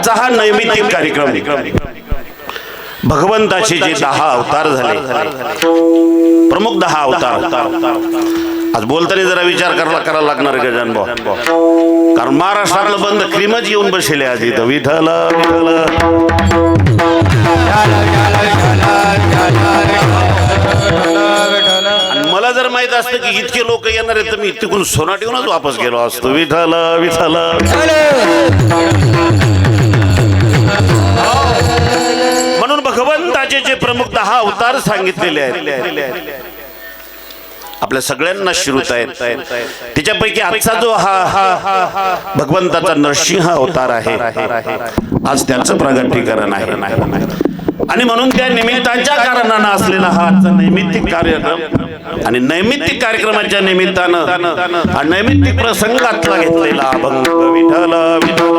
हा नैमित्तिक कार्यक्रम भगवंताचे जे 10 अवतार झाले, प्रमुख 10 अवतार। आज बोलताना जरा विचार करायला लागणार आहे गजानन भाऊ, कारण महाराष्ट्रातलं बंद क्रीमच येऊन बसले आज इथं। विठ्ठल मला जर माहित असतं की इतके लोक येणार आहेत तर मी तिकडून सोनाटीहूनच वापस गेलो असतो। विठ्ठल विठ्ठल म्हणून भगवंताचे जे प्रमुख 10 अवतार सांगितलेले आहेत आपल्या सगळ्यांना श्रुत आहेत। त्याच्यापैकी आजचा जो हा भगवंताचा नरसिंह अवतार आहे, आज त्याचं प्रगटीकरण आहे आणि म्हणून त्या निमित्ताच्या कारणानं असलेला हा आजचा नैमित्तिक कार्यक्रम आणि नैमित्तिक कार्यक्रमाच्या निमित्तानं हा नैमित्तिक प्रसंगातला घेतलेला अभंग विठ्ठल विठ्ठल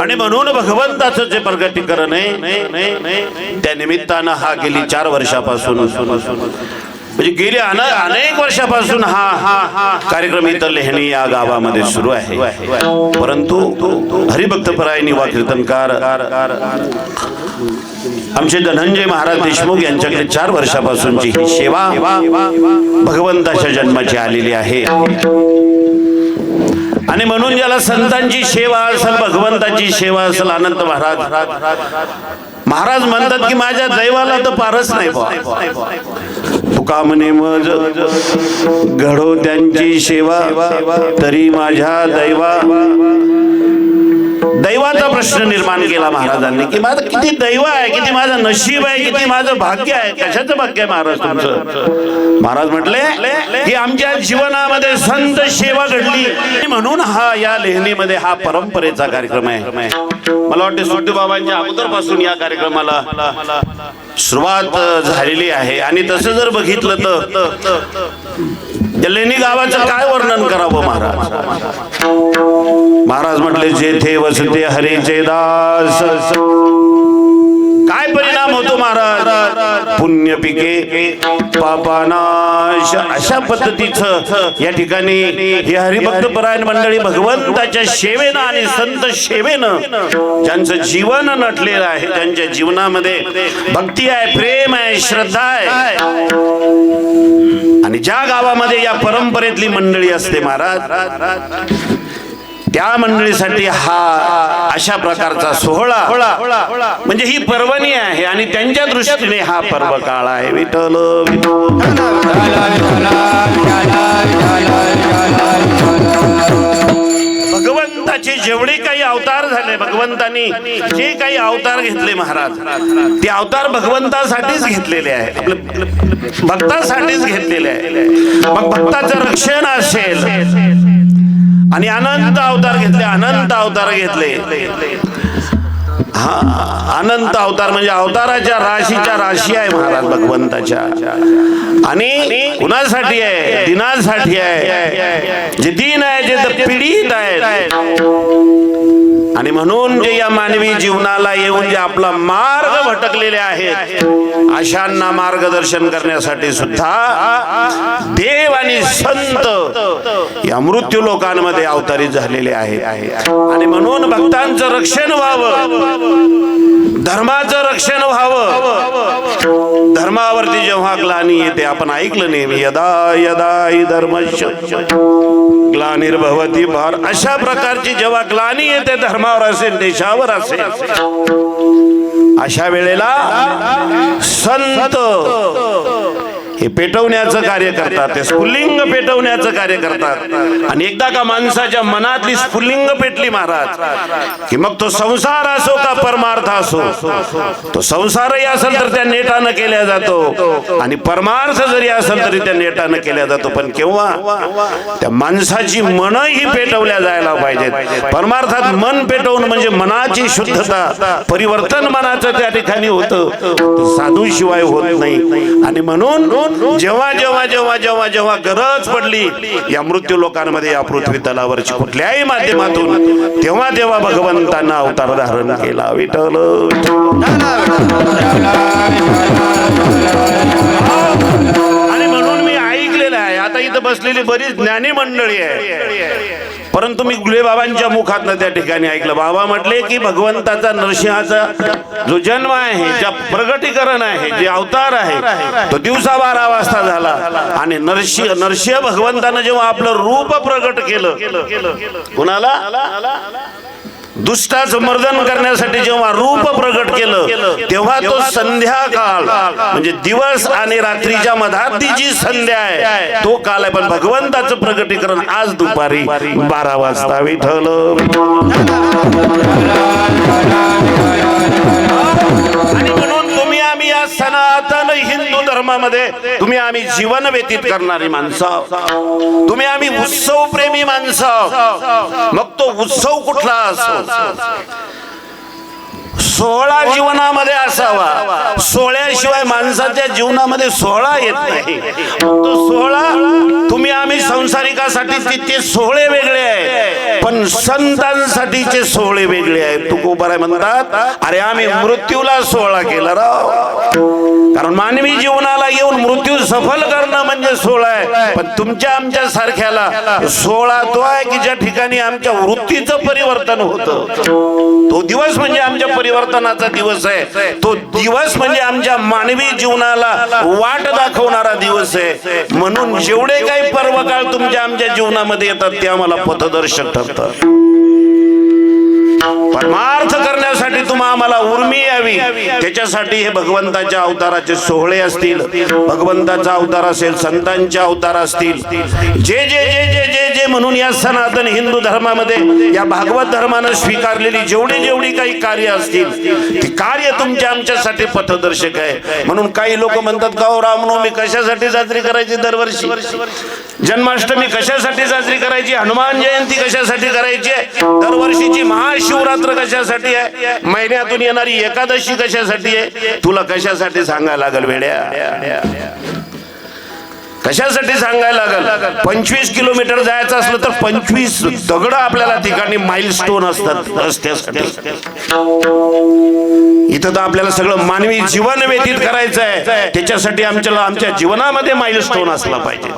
आणि म्हणून भगवंताचं जे प्रगटीकरण आहे त्या निमित्तानं हा गेली 4 वर्षापासून म्हणजे गेली अनेक वर्षापासून हा कार्यक्रम इथं लेहणी या गावामध्ये सुरू आहे। परंतु हरिभक्तपरायण युवा कीर्तनकार आमचे धनंजय महाराज देशमुख यांच्याकडे 4 वर्षापासूनची ही सेवा भगवंताच्या जन्माची आलेली आहे आणि म्हणून ज्याला संतांची सेवा असेल, भगवंताची सेवा असेल, अनंत महाराज म्हणतात की माझ्या दैवाला तर पारच नाही तुका म्हणे मज घडो त्यांची सेवा तरी माझ्या दैवाचा प्रश्न निर्माण केला महाराजांनी की माझं किती दैव आहे, किती माझं नशीब आहे, किती माझं भाग्य आहे। कशाचं भाग्य आहे महाराज तुमचं? महाराज म्हटले की आमच्या जीवनामध्ये संत सेवा घडली म्हणून हा या लेहणीमध्ये हा परंपरेचा कार्यक्रम आहे। मला वाटते सुखदेवबाबांच्या अगोदरपासून या कार्यक्रमाला सुरुवात झालेली आहे आणि तसं जर बघितलं तर लेहणी गावाचं काय वर्णन करावं महाराज म्हटले जेथे वसते हरीचे दास काय परिणाम होतो महाराज? पुण्य पिके पापानाश। अशा पद्धतीचं या ठिकाणी ही हरिभक्तपरायण मंडळी भगवंताच्या सेवेनं आणि संत सेवेनं ज्यांचं जीवन नटलेलं आहे, त्यांच्या जीवनामध्ये भक्ती आहे, प्रेम आहे, श्रद्धा आहे आणि ज्या गावामध्ये या परंपरेतली मंडळी असते महाराज त्या मंडळीसाठी हा अशा प्रकारचा सोहळा म्हणजे ही पर्वणी आहे आणि त्यांच्या दृष्टीने हा पर्व काळ आहे। विठ्ठल भगवंताचे जेवढे काही अवतार झाले, भगवंतानी जे काही अवतार घेतले महाराज ते अवतार भगवंतासाठीच घेतलेले आहे, भक्तासाठीच घेतलेले आहे। मग भक्ताचं रक्षण असेल आणि अनंत अवतार घेतले अनंत अवतार म्हणजे अवताराच्या राशीच्या राशी आहे महाराज भगवंताच्या आणि कुणासाठी आहे? दिनासाठी आहे, जे दीन आहे, जे पीडित आहे आणि म्हणून जे या मानवी जीवनाला येऊन जे आपला मार्ग भटकलेले आहेत अशांना मार्गदर्शन करण्यासाठी सुद्धा देव आणि संत या मृत्यू लोकांमध्ये अवतरित झालेले आहेत आणि म्हणून भक्तांचं रक्षण व्हावं, धर्माचं रक्षण व्हावं। धर्मावरती जेव्हा ग्लानी येते, आपण ऐकलं नेहमी यदा यदा हि धर्मस्य ग्लानिर्भवति भारत, अशा प्रकारची जेव्हा ग्लानी येते धर्मावर असेल, देशावर असेल, अशा वेळेला संत हे पेटवण्याचं कार्य करतात, ते स्फुल्लिंग पेटवण्याचं कार्य करतात आणि एकदा का माणसाच्या मनातली स्फुल्लिंग पेटली महाराज की मग तो संसार असो का परमार्थ असो, तो संसारही असेल तर त्या नेटानं केल्या जातो आणि परमार्थ जरी असेल तरी त्या नेटानं केल्या जातो। पण केव्हा त्या माणसाची मनही पेटवल्या जायला पाहिजेत। परमार्थात मन पेटवून म्हणजे मनाची शुद्धता, परिवर्तन मनाचं त्या ठिकाणी होतं, साधू शिवाय होत नाही आणि म्हणून जेव्हा जेव्हा जेव्हा जेव्हा जेव्हा गरज पडली या मृत्यू लोकांमध्ये या पृथ्वी तलावरची कुठल्याही माध्यमातून तेव्हा तेव्हा भगवंतांना अवतार धारण केला। विठ्ठल आणि म्हणून मी ऐकलेलं आहे, आता इथं इथं बसलेली बरीच ज्ञानी मंडळी आहे, परंतु मी गुले बाबांच्या मुखातनं त्या ठिकाणी ऐकलं. बाबा म्हटले की भगवंताचा नरसिंहाचा जो जन्म आहे, जे प्रगटीकरण आहे, जे अवतार आहे, तो दिवसा 12 वाजता झाला. आणि नरसिंह भगवंतानं जेव्हा आपलं रूप प्रगट केलं, कुणाला? दुष्टाचं मर्दन करण्यासाठी जेव्हा रूप प्रगट केलं, तेव्हा तो संध्याकाळ म्हणजे दिवस आणि रात्रीच्या मधातली जी संध्या आहे तो काल आहे. पण भगवंताचं प्रगटीकरण आज दुपारी 12 वाजता. विठ्ठल. आणि म्हणून तुम्ही आम्ही या सनातन हिंदू धर्मामध्ये तुम्ही आम्ही जीवन व्यतीत करणारी माणसं, तुम्ही आम्ही उत्सव प्रेमी माणसं. मग तो उत्सव कुठला असो, सोहळा जीवनामध्ये असावा. सोहळ्याशिवाय माणसाच्या जीवनामध्ये सोहळा येत नाही. तो सोहळा तुम्ही आम्ही संसारिकासाठी ते सोहळे वेगळे आहे, पण संतांसाठीचे सोहळे वेगळे आहेत. तुकोबाराय म्हणतात, अरे आम्ही मृत्यूला सोहळा केला राव. कारण मानवी जीवनाला येऊन मृत्यू सफल करणं म्हणजे सोहळा आहे. पण तुमच्या आमच्या सारख्याला सोहळा तो आहे की ज्या ठिकाणी आमच्या वृत्तीचं परिवर्तन होतं. तो दिवस म्हणजे आमच्या परिवर्तनाचा दिवस आहे. तो दिवस म्हणजे आमच्या मानवी जीवनाला वाट दाखवणारा दिवस आहे. म्हणून जेवढे काही पर्वकाळ तुमच्या आमच्या जीवनामध्ये येतात ते आम्हाला पथदर्शक ठरतात. परमार्थ करण्यासाठी तुम्हा आम्हाला उर्मी यावी, त्याच्यासाठी हे भगवंताच्या अवताराचे सोहळे असतील, भगवंताचा अवतार असेल, संतांचे अवतार असतील, जे जे जे जे जे जे म्हणून या सनातन हिंदू धर्मामध्ये या भागवत धर्मानं स्वीकारलेली जेवढी जेवढी काही कार्य असतील ती कार्य तुमच्या आमच्यासाठी पथदर्शक आहे. म्हणून काही लोक म्हणतात का रामनवमी कशासाठी साजरी करायची दरवर्षी, जन्माष्टमी कशासाठी साजरी करायची, हनुमान जयंती कशासाठी करायची, दरवर्षीची महाशिवरात्र कशासाठी आहे, महिन्यातून येणारी एकादशी कशासाठी आहे. तुला कशासाठी सांगायला लागल वेड्या, कशासाठी सांगायला लागल. 25 किलोमीटर जायचं असलं तर 25 दगड आपल्याला ठिकाणी माइलस्टोन असतात रस्त्यासाठी. इथं तर आपल्याला सगळं मानवी जीवन व्यतीत करायचं आहे, त्याच्यासाठी आमच्या जीवनामध्ये माइलस्टोन असला पाहिजे.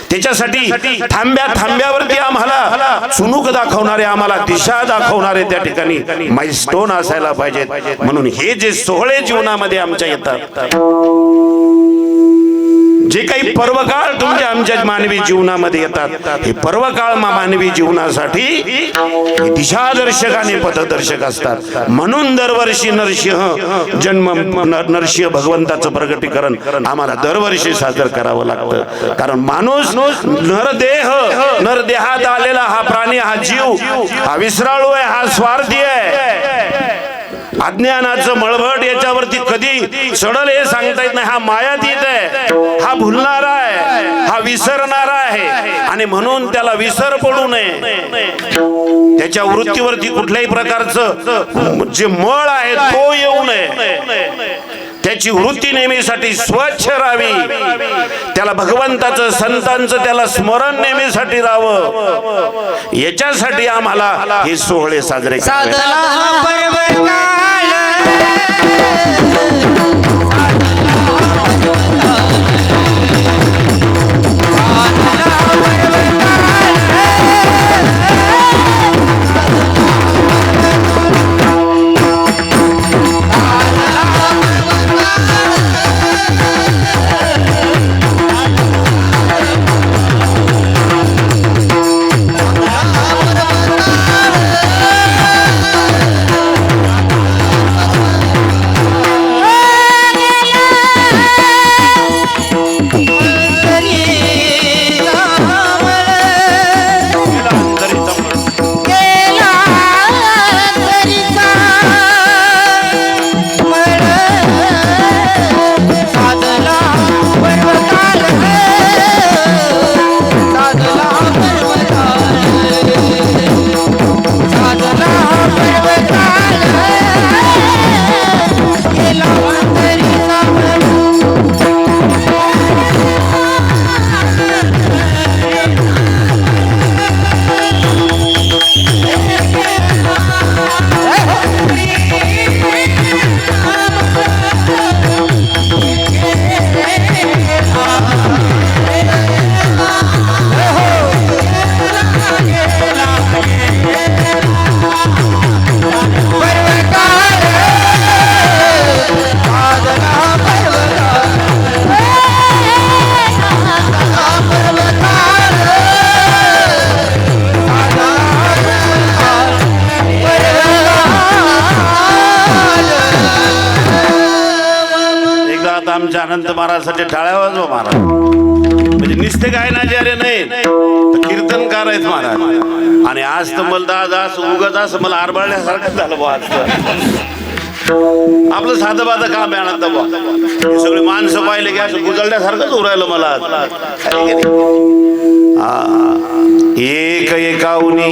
त्याच्यासाठी थांब्या थांब्यावरती आम्हाला चुणूक दाखवणारे, आम्हाला दिशा दाखवणारे त्या ठिकाणी माइलस्टोन असायला पाहिजेत. म्हणून हे जे सोहळे जीवनामध्ये आमच्या येतात, जे काही पर्वकाळ तुमच्या आमच्या मानवी जीवनामध्ये येतात, हे पर्वकाळ मानवी जीवनासाठी दिशादर्शक आणि पथदर्शक असतात. म्हणून दरवर्षी नरसिंह जन्म, नरसिंह भगवंताचं प्रगटीकरण आम्हाला दरवर्षी साजर करावं लागतं. कारण माणूस नरदेहात आलेला हा प्राणी, हा जीव, हा विसराळू आहे, हा स्वार्थी आहे. अज्ञानाचं मळभट याच्यावरती कधी चढल हे सांगता येत नाही. हा मायातीत आहे, हा भुलणारा आहे, हा विसरणारा आहे. आणि म्हणून त्याला विसर पडू नये, त्याच्या वृत्तीवरती कुठल्याही प्रकारचं जे मळ आहे तो येऊ नये. त्याची वृत्ती नेहमीसाठी स्वच्छ राहावी, त्याला भगवंताचं संतांचं त्याला स्मरण नेहमीसाठी राहावं. याच्यासाठी आम्हाला हे सोहळे साजरे करावे. आमच्या अनंत महाराजसाठी टाळ्या वाजवा महाराज. म्हणजे निस्ते गायनाचार्य नाही तर कीर्तनकार आहेत महाराज. आणि आज तर मला दास उगाच असं मला आरबाळण्यासारखं झालं बुवा. आपलं साधं बाधं काम आहे अनंत बुवा. हे सगळे माणसं पाहिले की असं गुजळण्यासारखंच उरायलं मला आज. एक एकाउनी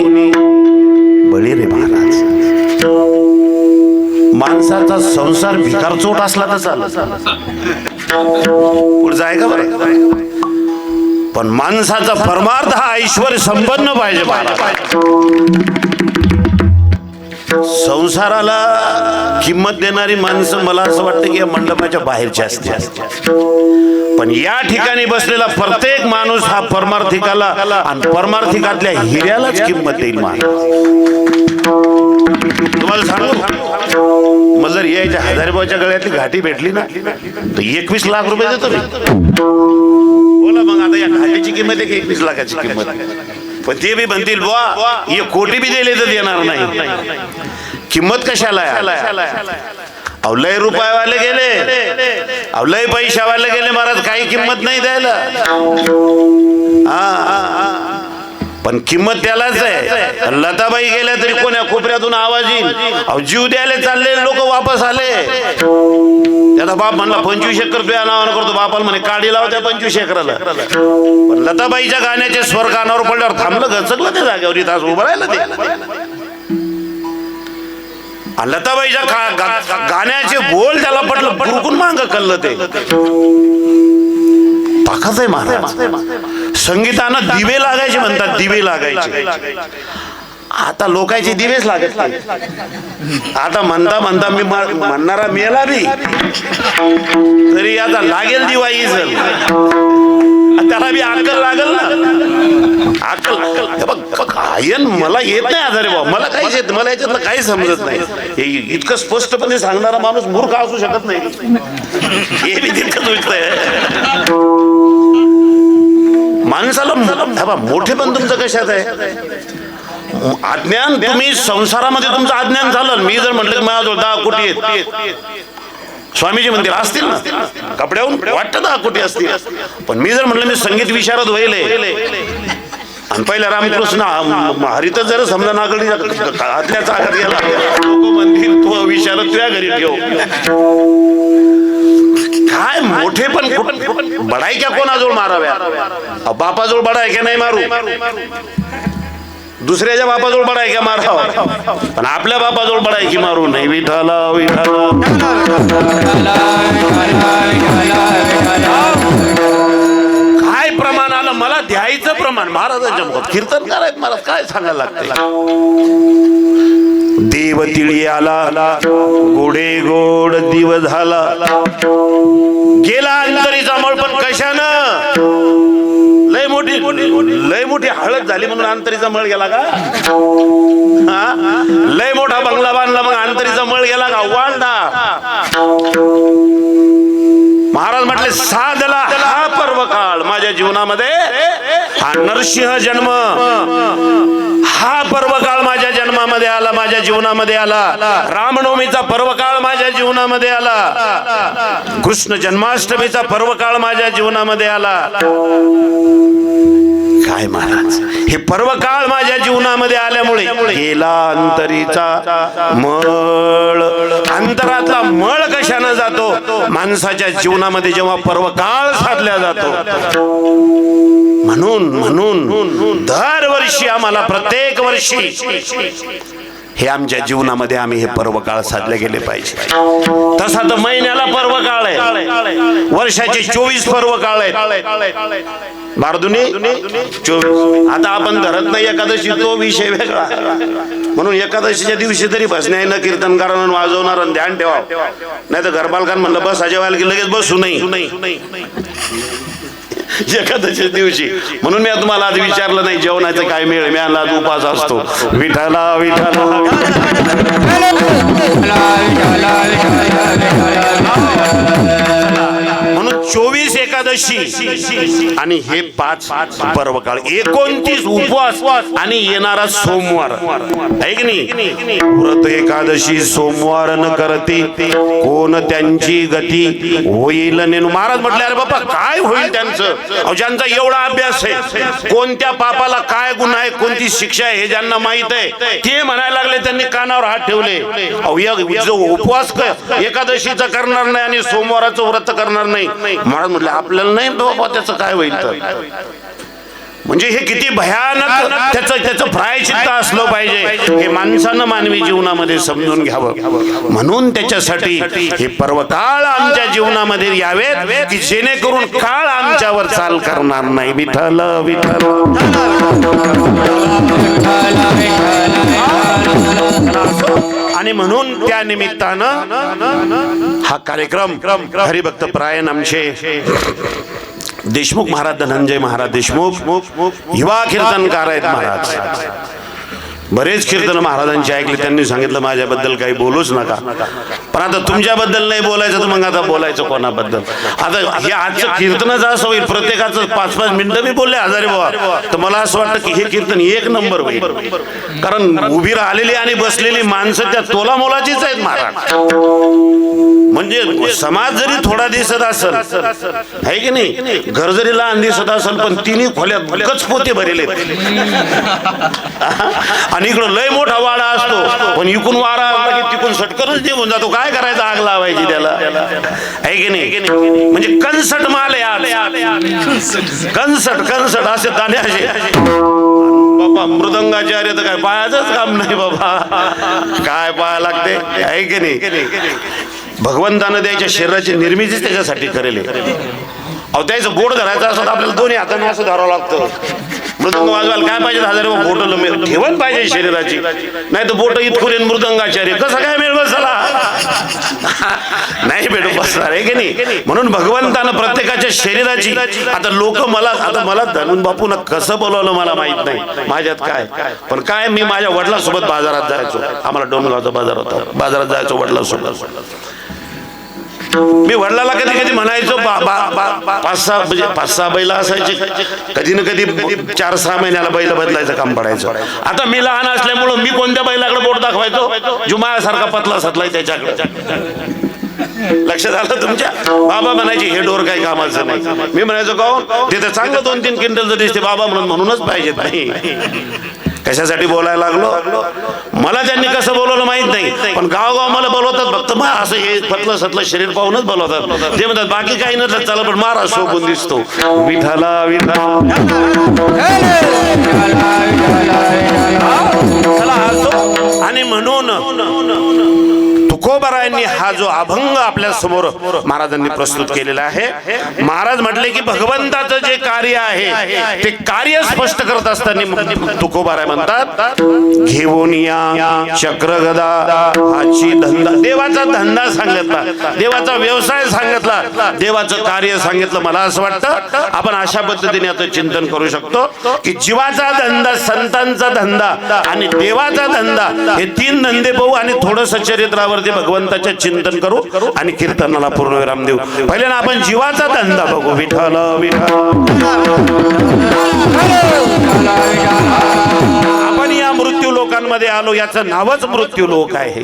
बळी रे महाराज. माणसाचा संसार भिकार चोट असला तर चालत पुढे जाय का बरं. पण माणसाचा परमार्थ हा ऐश्वर संपन्न पाहिजे. संसाराला किंमत देणारी माणसं मला असं वाटतं की या मंडपाच्या बाहेरची असते. पण या ठिकाणी बसलेला प्रत्येक माणूस हा परमार्थिकाला आणि परमार्थिकातल्या हिऱ्यालाच किंमत देईल. तुम्हाला सांगू, मला जर यायच्या 1000 रुपयाच्या गळ्यातली घाटी भेटली ना तर 21 लाख रुपये देतो मी. बोला मग आता या घाटीची किंमत आहे की 21 लाखाची किंमत. पण ते बी म्हणतील बुवा 1 कोटी बी दिले तर देणार नाही. किंमत कशाला आहे. अहो लय रुपयावाले गेले, अहो लय पैशावाले गेले महाराज, काही किंमत नाही द्यायला. पण किंमत त्यालाच आहे. लताबाई गेल्या तरी कोण्या कोपऱ्यातून आवाज येईल. अहो जीव द्यायला चालले लोक वापस आले. त्याचा बाप म्हणला 25 एकर तुझ्या नावानं करतो. बापाला म्हणे काढी लाव त्या 25 एकराला. पण लताबाईच्या गाण्याचे स्वर कानावर पडल्यावर थांबलं, गचकलं त्या जागेवर. इथं आज उभं राहिलं ते. लताबाईच्या गाण्याचे बोल त्याला पडलं, भुरकून मांग कळलं ते. ताकद आहे महाराज. संगीतानं दिवे लागायचे म्हणतात, दिवे लागायचे. आता लोकांचे दिवेच लागत नाही. आता म्हणता म्हणता मी म्हणणारा मेला बी तरी आता लागेल दिवाळी जल. त्याला बी अक्कल लागल ना. अक्कल गायन मला येत नाही आजारे बाबा, मला काहीच येत, मला याच्यातलं काही समजत नाही. इतकं स्पष्टपणे सांगणारा माणूस मूर्ख असू शकत नाही. हे बी तितकंच उठतंय माणसाला. मोठे पण तुमचं कशात आहे अज्ञान. तुम्ही संसारामध्ये तुमचं अज्ञान झालं. मी जर म्हटलं की माझ्याजवळ 10 कोटी आहेत, स्वामीजी म्हणतील असतील ना, कपड्याहून वाटतं 10 कोटी असतील. पण मी जर म्हटलं मी संगीत विशारद व्हायले आणि पहिल्या रामकृष्ण हरित जर समजा नागडी आतल्या चाकत गेला, लोक म्हणतील तो विशारद तुझ्या घरी ठेव. काय मोठे पण बडायक्या कोणाजवळ माराव्या. बापाजवळ बडायक्या नाही मारू, दुसऱ्याच्या बापाजवळ बडायक्या मारावा. पण आपल्या बापाजवळ बडायकी मारू नाही. विठाला विठाला काय प्रमाण आलं मला द्यायचं प्रमाण. महाराजांच्या मुखात कीर्तनकार आहेत महाराज, काय सांगायला लागते. देव तिळी आला गोडे गोड दिव झाला, गेला अंतरीचा मळ. पण कशानं. लय मोठी हळद झाली म्हणून अंतरीचा मळ गेला का. लय मोठा बंगला बांधला मग अंतरीचा मळ गेला का. वाढला. महाराज म्हटले साधला हा पर्व काळ माझ्या जीवनामध्ये. हा नरसिंह जन्म हा पर्व काळ माझ्या जन्मामध्ये आला, माझ्या जीवनामध्ये आला. रामनवमीचा पर्व काळ माझ्या जीवनामध्ये आला. कृष्ण जन्माष्टमीचा पर्व काळ माझ्या जीवनामध्ये आला. काय महाराज हे पर्व काळ माझ्या जीवनामध्ये आल्यामुळे गेला अंतरीचा मळ. अंतरातला मळ कशाने जातो. माणसाच्या जीवनामध्ये जेव्हा पर्व काळ साधला जातो. म्हणून दरवर्षी आम्हाला प्रत्येक वर्षी हे आमच्या जीवनामध्ये आम्ही हे पर्व काळ साधले गेले पाहिजे. तसा तर महिन्याला पर्व काळ आहे, वर्षाचे 24 पर्व काळ आहेत. बारदुनी 24. आता आपण धरत नाही एकादशी, तो विषय वेगळा. म्हणून एकादशीच्या दिवशी तरी भजने न कीर्तन करा वाजवणार ध्यान ठेवा. नाही तर घरपालकान म्हणलं बस जेवायला की लगेच बसू नाही एकादशी दिवशी. म्हणून मी तुम्हाला आज विचारलं नाही जेवणाचं काय मिळेल. मी आज उपास असतो. विठाला विठाला म्हणून 24 एकादशी एकादशी आणि हे 5 पर्वकाळ, 29 उपवास आणि येणारा सोमवार आहे की नाही. व्रत एकादशी सोमवार न करती कोण त्यांची गती होईल नेनु. महाराज म्हटले अरे बाबा काय होईल त्यांचं. अहो ज्यांचा एवढा अभ्यास आहे, कोणत्या पापाला काय गुन्हा आहे, कोणती शिक्षा आहे हे ज्यांना माहित आहे, ते म्हणायला लागले. त्यांनी कानावर हात ठेवले. अहो जो उपवास एकादशीचा करणार नाही आणि सोमवाराचं व्रत करणार नाही, महाराज म्हटले आपल्याला नाही बाबा त्याचं काय होईल. तर म्हणजे हे किती भयानक त्याचं प्रायश्चित्त असलं पाहिजे हे माणसानं मानवी जीवनामध्ये समजून घ्यावं. म्हणून त्याच्यासाठी हे पर्वकाळ आमच्या जीवनामध्ये यावेत की जेणेकरून काळ आमच्यावर चाल करणार नाही. विठ्ठल विठ्ठल. आणि म्हणून त्या निमित्तानं हा कार्यक्रम हरिभक्त परायण आमचे देशमुख महाराज, धनंजय महाराज देशमुख युवा कीर्तनकार आहेत महाराज. बरेच कीर्तन महाराजांची ऐकली. त्यांनी सांगितलं माझ्याबद्दल काही बोलूच नका, पण आता तुमच्याबद्दल नाही बोलायचं तर मग आता बोलायचं कोणाबद्दल. आता हे आजचं कीर्तनच असं होईल, प्रत्येकाचं 5-5 मिनिटं मी बोलले हजारे बाबा, तर मला असं वाटतं की हे कीर्तन 1 नंबर होईल. कारण उभी राहिलेली आणि बसलेली माणसं त्या तोला मोलाचीच आहेत महाराज. म्हणजे समाज जरी थोडा दिसत असेल आहे की नाही, घर जरी लहान दिसत असेल, पण तिन्ही खोल्यात गचपोते भरेले आणि इकडं लय मोठा वाडा असतो, पण इकून वारा आला की तिकून सटकनच निघून जातो. काय करायचं, आग लावायची त्याला आहे की नाही. म्हणजे कणसट माल आहे, कणसट असे दाणे असे. बाबा मृदंगाचार्य तर काय पायाचंच काम नाही बाबा, काय पाया लागते आहे की नाही. भगवंतानं द्यायच्या शरीराची निर्मितीच त्याच्यासाठी करेल. अहो त्याचं बोट धरायचं असं आपल्याला दोन्ही हाताने असं धरावं लागतं. मृदंग वाजवायला काय पाहिजे, हजारे बोट ठेवण पाहिजे शरीराची, नाही तर बोट इतकुरे मृदंगाचार्य कसं काय मिळ बसला नाही भेटू बसणार आहे की नाही. म्हणून भगवंतानं प्रत्येकाच्या शरीराची. आता लोक मला धरून बापू ना कसं बोलवलं मला माहित नाही, माझ्यात काय. पण काय मी माझ्या वडिलांसोबत बाजारात जायचो, आम्हाला डोंगरगावचा बाजार होता, बाजारात जायचो वडिलांसोबत. मी वडिलाला कधी कधी म्हणायचो 5-6 बैल असायचे, कधी ना कधी 4-6 महिन्याला बैल बदलायचं काम पडायचं. आता मी लहान असल्यामुळं मी कोणत्या बैलाकडे बोट दाखवायचो, जुमायासारखा पतला सतलाय त्याच्याकडे. लक्षात आलं तुमच्या. बाबा म्हणायचे हे डोर काही कामाचं नाही. मी म्हणायचो काहून, ते तर चांगलं 2-3 क्विंटलचं दिसते बाबा म्हणूनच पाहिजेत. नाही कशासाठी बोलायला लागलो, मला त्यांनी कसं बोलवलं माहित नाही, पण गावगाव मला बोलवतात फक्त मग असं हे पतलं सतलं शरीर पाहूनच बोलवतात. ते म्हणतात बाकी काही नसलं चला पण महाराज शोभून दिसतो. विठाला आणि म्हणून तुकोबारायांनी हा जो अभंग आपल्या समोर महाराजांनी प्रस्तुत केलेला आहे. महाराज म्हटले की भगवंताचं जे कार्य आहे ते कार्य स्पष्ट करत असताना तुकोबाराय म्हणतात, घेऊन या चक्र गदा हाची धंदा. देवाचा धंदा सांगितला, देवाचा व्यवसाय सांगितला, देवाचं कार्य सांगितलं. मला असं वाटतं आपण अशा पद्धतीने आता चिंतन करू शकतो की जीवाचा धंदा, संतांचा धंदा आणि देवाचा धंदा हे 3 धंदे पाहू आणि थोडस चरित्रावरती भगवंताचे चिंतन करू आणि कीर्तनाला पूर्णविराम देऊ. पहिल्यांदा आपण जीवाचा धंदा बघू. विठ्ठल आपण या मृत्यू लोकांमध्ये आलो, याचं नावच मृत्यू लोक आहे.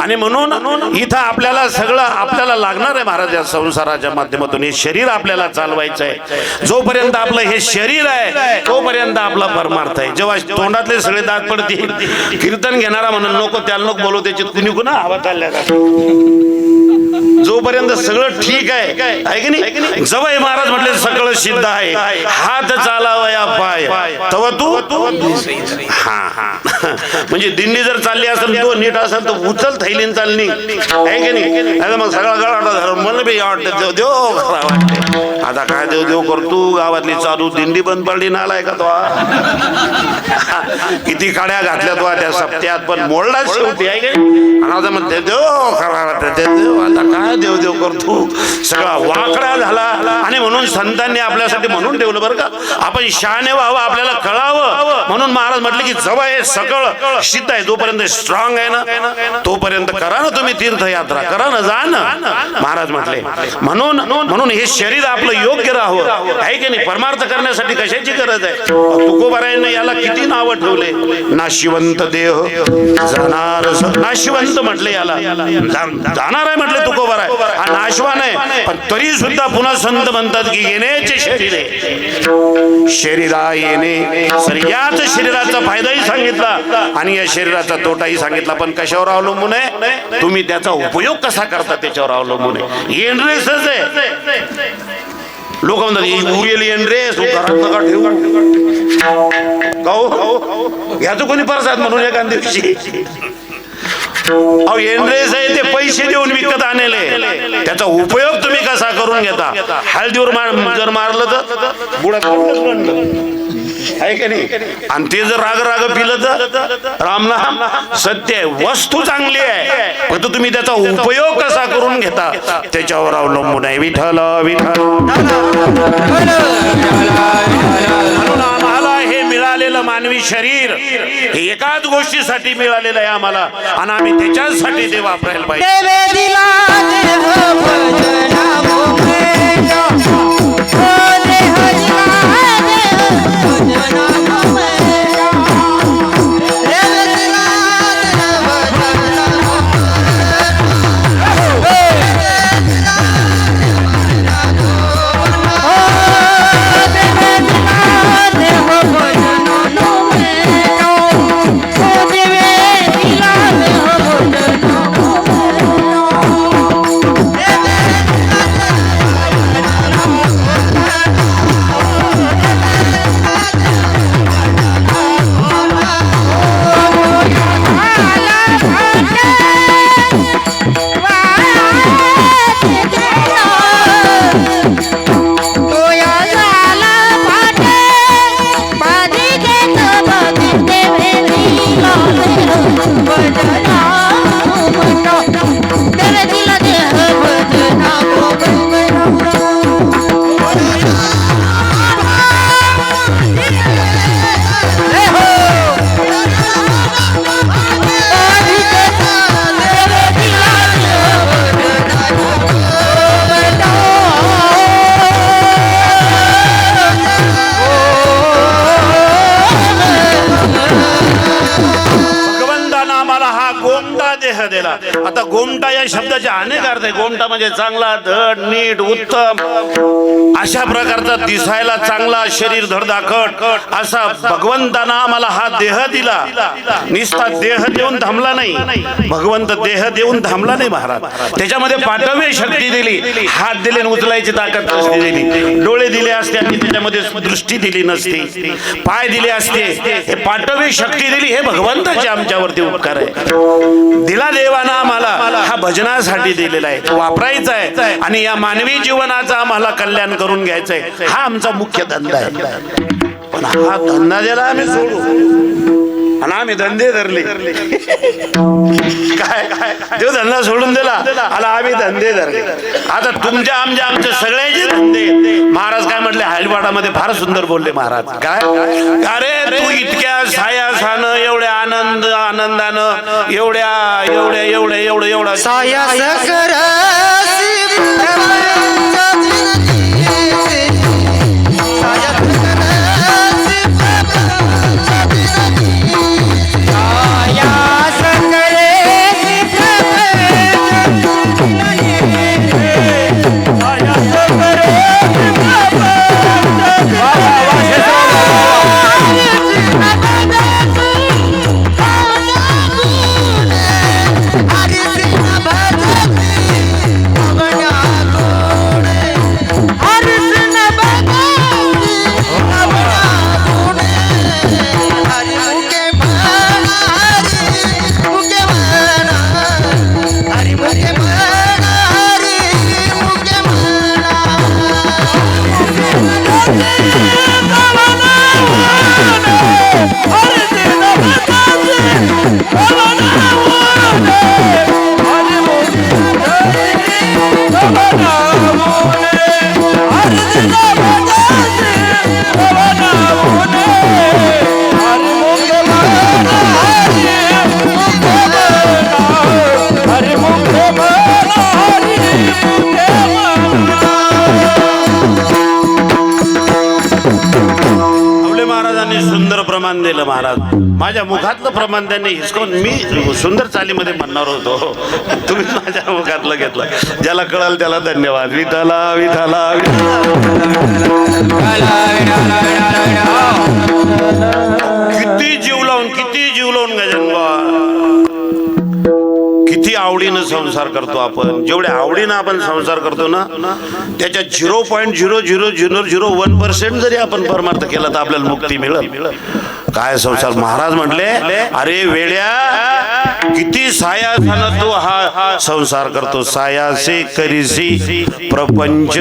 आणि म्हणून इथं आपल्याला लागणार आहे महाराज या संसाराच्या माध्यमातून. हे शरीर आपल्याला चालवायचं आहे. जोपर्यंत आपलं हे शरीर आहे तोपर्यंत आपला परमार्थ आहे. जेव्हा तोंडातले सगळे दात पडतील, कीर्तन घेणारा म्हणून नको त्याला नको बोलू, त्याच्यात कुणी कुणा हवा चालल्या. जोपर्यंत सगळं ठीक आहे की नाही, जवळ महाराज म्हटले सगळं सिद्ध आहे, हात चालावया पाय तव तू हा म्हणजे दिंडी जर चालली असेल तो नीट असेल तर उचल थैलीन चालणी आहे की नाही. मग सगळा गळा मला बी वाटतं देव खरा वाटते. आता काय देव करतो, गावातली चालू दिंडी बंद पडली नालाय का तो. किती काड्या घातल्या तो त्या सप्त्यात, पण मोडला शेवटी आहे की. म्हणते देव खरा वाटते देव. आता काय काय देव करतो, सगळा वाकडा झाला. आणि म्हणून संतांनी आपल्यासाठी म्हणून ठेवलं बरं का, आपण शहाणे व्हावं, आपल्याला कळावं. म्हणून महाराज म्हटले की जवळ हे सगळं सिद्ध आहे, जोपर्यंत स्ट्रॉंग आहे ना तोपर्यंत करा ना तुम्ही तीर्थयात्रा, करा ना, जा ना. महाराज म्हटले म्हणून हे शरीर आपलं योग्य राहावं, आहे की नाही. परमार्थ करण्यासाठी कशाची गरज आहे. तुकोबारायांनी याला किती नावं ठेवले. नाशिवंत देह जाणार, नाशिवंत म्हटले याला, जाणार आहे म्हटले तुकोबाराय. हा नाशवान आहे, पण तरी सुद्धा पुन्हा संत म्हणतात की येण्याचे शरीर आहे, शरीरा येणे. सर याच शरीराचा फायदाही सांगितला आणि या शरीराचा तोटाही सांगितला. पण कशावर अवलंबून आहे, तुम्ही त्याचा उपयोग कसा करता त्याच्यावर अवलंबून आहे. एनरेसच आहे. लोक म्हणतात उरेल एनरेस घरात नका ठेवू, घ्यायचं कोणी प्रसाद म्हणून एका दिवशी. एनरेस आहे ते पैसे देऊन विकत आणले, त्याचा उपयोग तुम्ही कसा करून घेता. हळदीवर जर मारलं तर बुडात आहे की नाही, आणि ते जर राग पिलं तर रामनाम सत्य आहे. वस्तू चांगली आहे, फक्त तुम्ही त्याचा उपयोग कसा करून घेता त्याच्यावर अवलंबून आहे. विठ्ठल विठ्ठल. म्हणून आम्हाला हे मिळालेलं मानवी शरीर हे एकाच गोष्टीसाठी मिळालेलं आहे आम्हाला, आणि आम्ही त्याच्यासाठी ते वापरायला पाहिजे. आता गोमटा या शब्दाचे अनेक अर्थ आहे. गोमटा म्हणजे चांगला, धड, नीट, उत्तम, अशा प्रकारचा दिसायला चांगला, शरीर धडधाकट असा भगवंतानं आम्हाला हा देह दिला. निस्ता देह देऊन थांबला नाही, भगवंत देह देऊन थांबला नाही महाराज. त्याच्यामध्ये पाठवी शक्ती दिली, हात दिले उचलायची ताकद नसती दिली, डोळे दिले असते आणि त्याच्यामध्ये दृष्टी दिली नसती, पाय दिले असते, हे पाठवी शक्ती दिली. हे भगवंताचे आमच्यावरती उपकार आहे. दिला देवानं आम्हाला, हा भजनासाठी दिलेला आहे, तो वापरायचा आहे आणि या मानवी जीवनाचं आम्हाला कल्याण करून घ्यायचं आहे. हा आमचा मुख्य धंदा आहे. पण हा धंदा ज्याला आम्ही सोडू आणि आम्ही धंदे धरले, काय देव धंदा सोडून दिला आला, आम्ही धंदे धरले. आता तुमच्या आमचे सगळ्याचे धंदे. महाराज काय म्हटले हरिपाठामध्ये, फार सुंदर बोलले महाराज. काय अरे तू इतक्या सायासानं, एवढ्या आनंदानं, एवढ्या साया सकर महाराज माझ्या मुखातलं प्रमाण त्यांनी हिसकावून मी सुंदर चालीमध्ये म्हणणार होतो, तुम्ही माझ्या मुखातलं घेतलं. ज्याला कळाल त्याला धन्यवाद. विठाला विठाला किती जीव लावून गजनबा, किती आवडीनं संसार करतो आपण. जेवढ्या आवडीनं आपण संसार करतो ना, त्याच्या 0.0001% जरी आपण परमार्थ केला तर आपल्याला मुक्ती मिळेल. काय संसार. महाराज म्हटले, अरे वेड्या, किती सायासानं तू हा संसार करतो. सायासे करीसी प्रपंच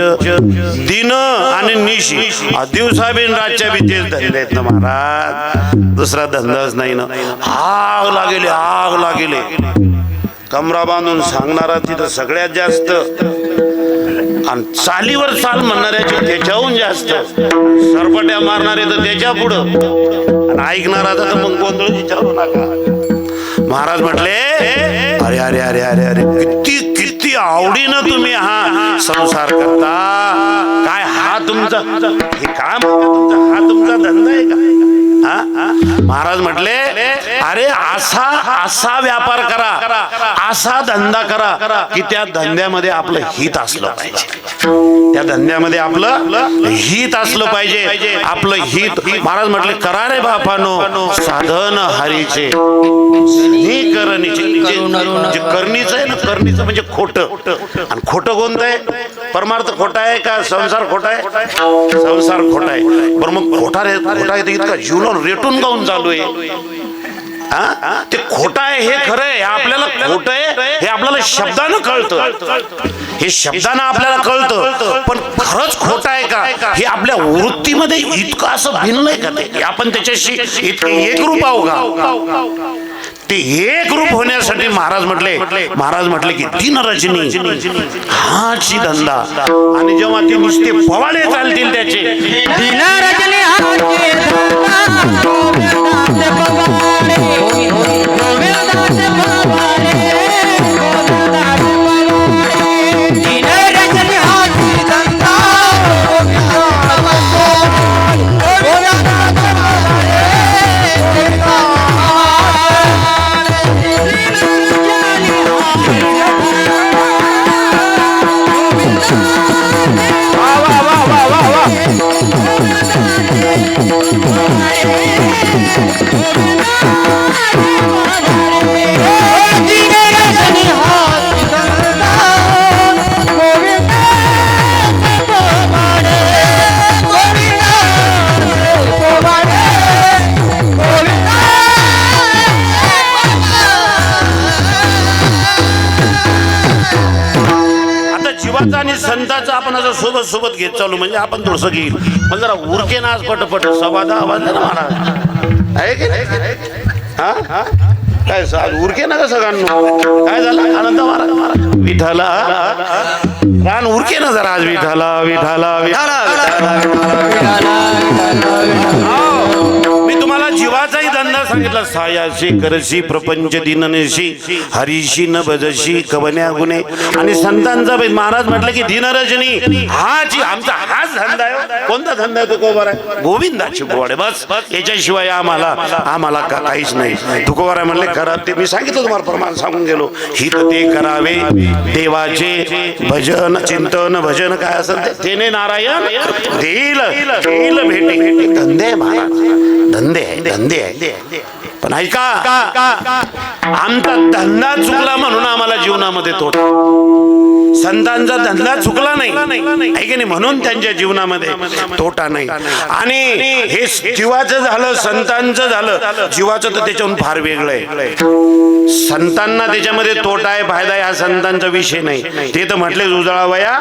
दिन आणि निशी. दिवसा बिन रातच्या बी तेच धंदे आहेत ना महाराज, दुसरा धंदाच नाही ना. आग लागेले कमरा बांधून सांगणारा तिथं सगळ्यात जास्त, आणि चालीवर चाल म्हणणाऱ्याचे त्याच्याहून जास्त, सरपट्या मारणारे तर त्याच्या पुढं, आणि ऐकणारा तर मग गोंधळ विचारू नका. महाराज म्हटले, अरे अरे अरे अरे अरे किती आवडीनं तुम्ही हा संसार करता. काय हा तुमचा, हे काय तुमचा, हा तुमचा धंदा आहे का? महाराज म्हटले, अरे असा व्यापार करा, असा धंदा करा की त्या धंद्यामध्ये आपलं हित असलं पाहिजे. त्या धंद्यामध्ये आपलं हित असलं पाहिजे. आपलं हित. महाराज म्हटले, करा रे बापानो साधन हरीचे करणीचे. जे करणीचं आहे ना, करणीचं म्हणजे खोटं. आणि खोटं कोणतं आहे? परमार्थ खोटा आहे का संसार खोटा आहे? संसार खोटा आहे. बरं मग खोटा आहे इतका जीवला रेटून गाऊन चालू आहे. ते खोटं आहे हे खरं आहे, आपल्याला खोटं आहे हे आपल्याला शब्दानं कळतं. हे शब्दानं आपल्याला कळतं, पण खरंच खोटं आहे का हे आपल्या वृत्तीमध्ये इतकं असं भिन्न आहे का ते आपण त्याच्याशी इतके एकरूप आहो का? ते एकरूप होण्यासाठी महाराज म्हटले की तीन रजनी हाची धंदा. आणि जेव्हा ते नुसते पवाडे चालतील त्याचे, तीन रजनी हाची आणि संतांचं आपण असं सोबत घेत चालू म्हणजे आपण थोडस घेईल. पण जरा उरके ना आज पटपट 10:15 वाजले ना महाराज, आहे की नाही? हा काय उरके ना का सगळ्यांना? काय झालं आनंद महाराज? विठाला रान उरके ना जरा आज. विठाला विठाला मी तुम्हाला जीवाचाही धंदा सांगितला. सायाशी करशी प्रपंच दिननेशी हरीशी न भजशी कवन्या गुणे. आणि संतांचा महाराज म्हटलं की दिनरजनी हाची आमचा हाच धंदा आहे. कोणता धंदा आहे तो? कोबर आहे गोविंदाची गोवाडे. बस याच्याशिवाय आम्हाला काहीच नाही. तुकोबाराय म्हणले करा ते मी सांगितलं तुम्हाला, प्रमाण सांगून गेलो. हित ते करावे देवाचे भजन चिंतन भजन काय असेल तेने नारायण देईल भेटे. धंदे महाराज, धंदे आहे. पण ऐका, आमचा धंदा चुकला म्हणून आम्हाला जीवनामध्ये तोटा. संतांचा धंदा चुकला नाही आहे की नाही, म्हणून त्यांच्या जीवनामध्ये तोटा नाही. आणि हे जीवाचं झालं, संतांचं झालं. जीवाचं तर त्याच्याहून फार वेगळं आहे. संतांना त्याच्यामध्ये तोटा आहे फायदा आहे हा संतांचा विषय नाही. ते तर म्हटले उजळावया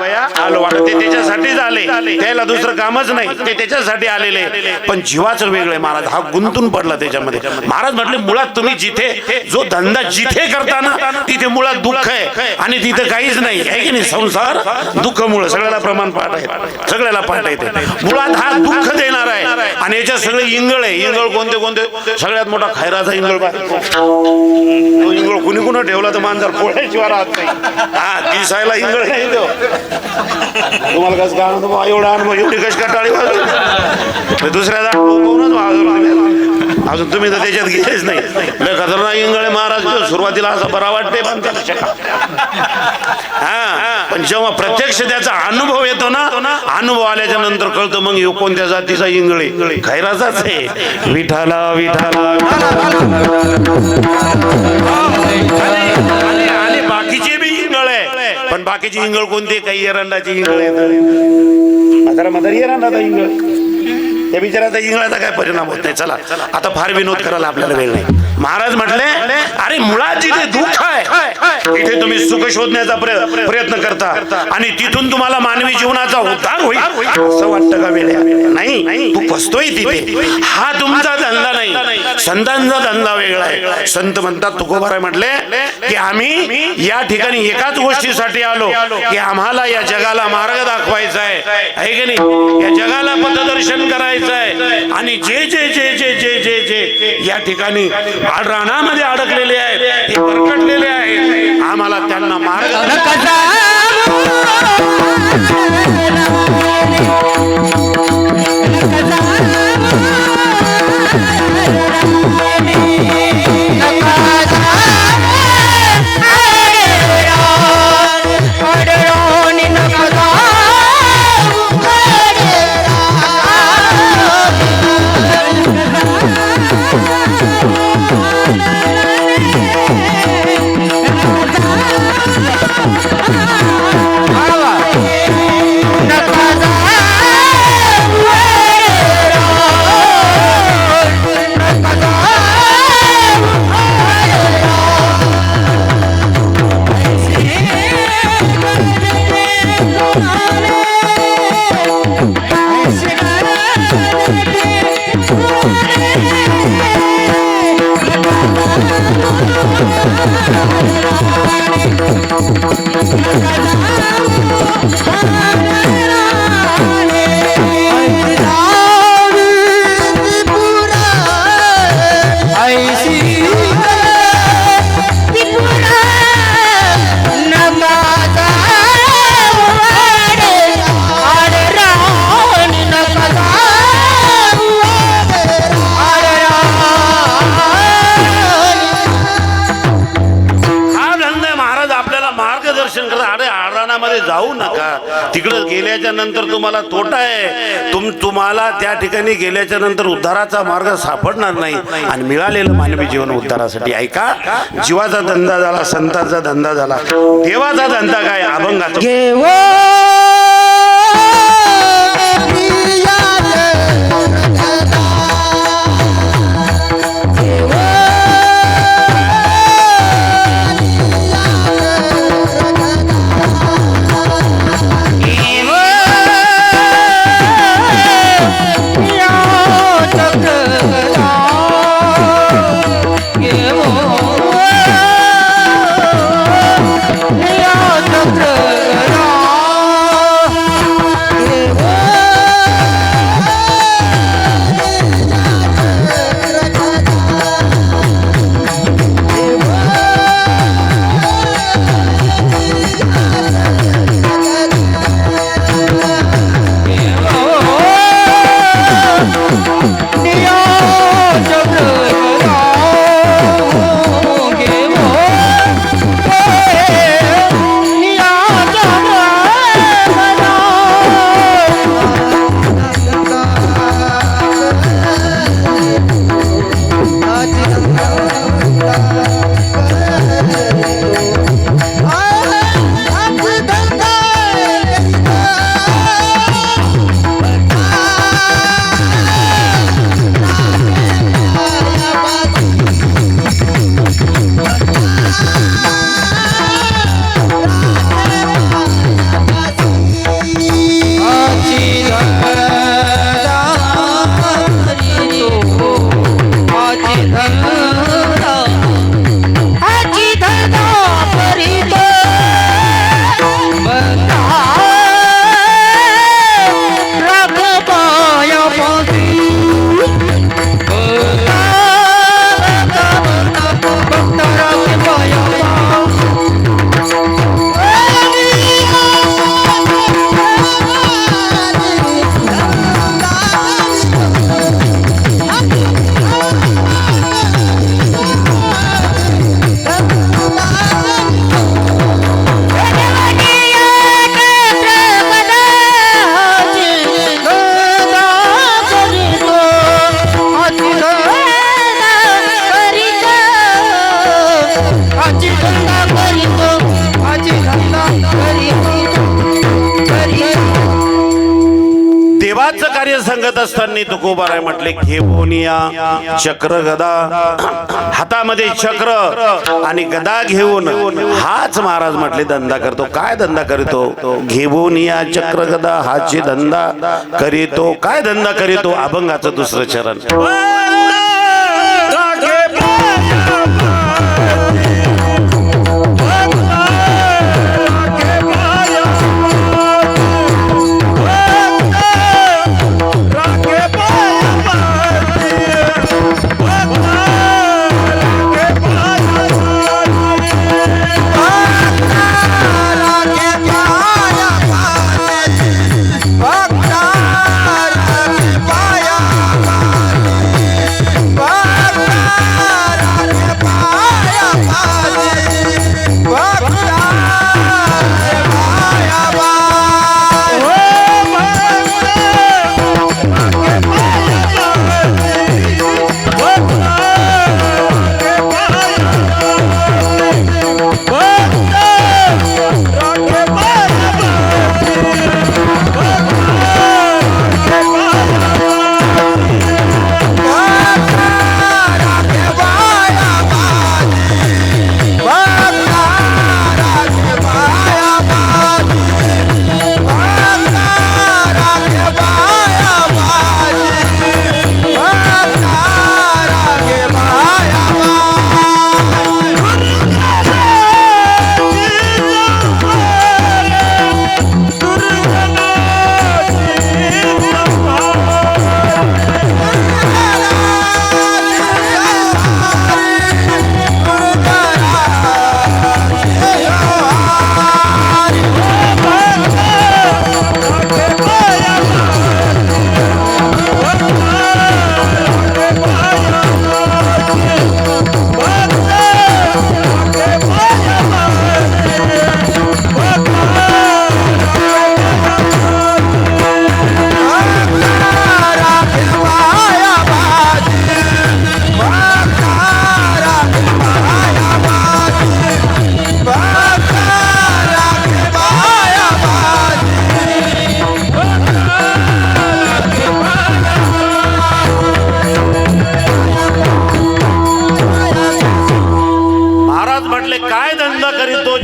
आलो वाटते त्याच्यासाठीच आले, त्याला दुसरं कामच नाही, ते त्याच्यासाठी आलेले. पण जीवाचं वेगळं आहे महाराज, हा गुंतून पडला त्याच्यामध्ये. महाराज म्हटले मुळात तुम्ही जिथे जो धंदा जिथे करताना तिथे मुळात दुःख आहे आणि तिथे काहीच नाही आहे की नाही. संसार दुःख मुळे सगळ्याला प्रमाण पाठ आहे, सगळ्याला पाठ येते. मुळात हा दुःख देणार आहे आणि याच्यात सगळे इंगळ आहे. इंगळ कोणते? सगळ्यात मोठा खैराचा इंगळ. तो इंगळ कुणी कुणा ठेवला तर मांजर पोळ्याशिवाय राहत नाही. हा दिसायला इंगळ नाही तो. तुम्हाला कसं काय एवढा अनुभव एवढी कशी का टाळी वाजवली दुसऱ्या वाजवलं अजून तुम्ही तर त्याच्यात गेलेच नाही. लय खतरनाक इंगळे महाराज. सुरुवातीला असं बरा वाटते पण हा, पण जेव्हा प्रत्यक्ष त्याचा अनुभव येतो ना, अनुभव आल्याच्या नंतर कळतं मग हे कोणत्या जातीचा इंगळे. खैराचाच आहे. विठाला विठाला आणि बाकीचे बी इंगळे, पण बाकीची इंगळ कोणती? काही एरंडाची इंगळ, म्हातारी एरंडाचा इंगळ. त्या बिचाराचा इंगळाचा काय परिणाम होत नाही. चला आता फार विनोद करायला आपल्याला वेळ नाही. महाराज म्हटले अरे मुळात जिथे दुःख आहे तिथे तुम्ही सुख शोधण्याचा प्रयत्न करता आणि तिथून तुम्हाला मानवी जीवनाचा उद्धार होईल असं वाटतं का? वेळ नाही, तू फसतोय तिथे. हा तुमचा धंदा नाही, संतांचा धंदा वेगळा आहे. संत म्हणतात, तुकोबाराय म्हटले की आम्ही या ठिकाणी एकाच गोष्टीसाठी आलो की आम्हाला या जगाला मार्ग दाखवायचा आहे की नाही? या जगाला पथदर्शन करायचं आहे. आणि जे जे जे जे जे जे जे या ठिकाणी रानामध्ये अडकलेले आहेत, हे परकटलेले आहेत, आम्हाला त्यांना मार्ग जाऊ नका. तिकडं गेल्याच्या नंतर तुम्हाला तोटा आहे. तुम्हाला त्या ठिकाणी गेल्याच्या नंतर उद्धाराचा मार्ग सापडणार नाही आणि मिळालेलं मानवी जीवन उद्धारासाठी. ऐका, जीवाचा धंदा झाला, संतांचा धंदा झाला, देवाचा धंदा काय? अभंगाचा. देवाचं कार्य सांगत असताना तुकोबाराय म्हटले घेऊनिया चक्र गदा, हातामध्ये चक्र आणि गदा घेऊन हाच महाराज म्हटले धंदा करतो. काय धंदा करतो? घेऊनिया चक्र गदा हाची धंदा करीतो. काय धंदा करीतो? अभंगाचं दुसरं चरण.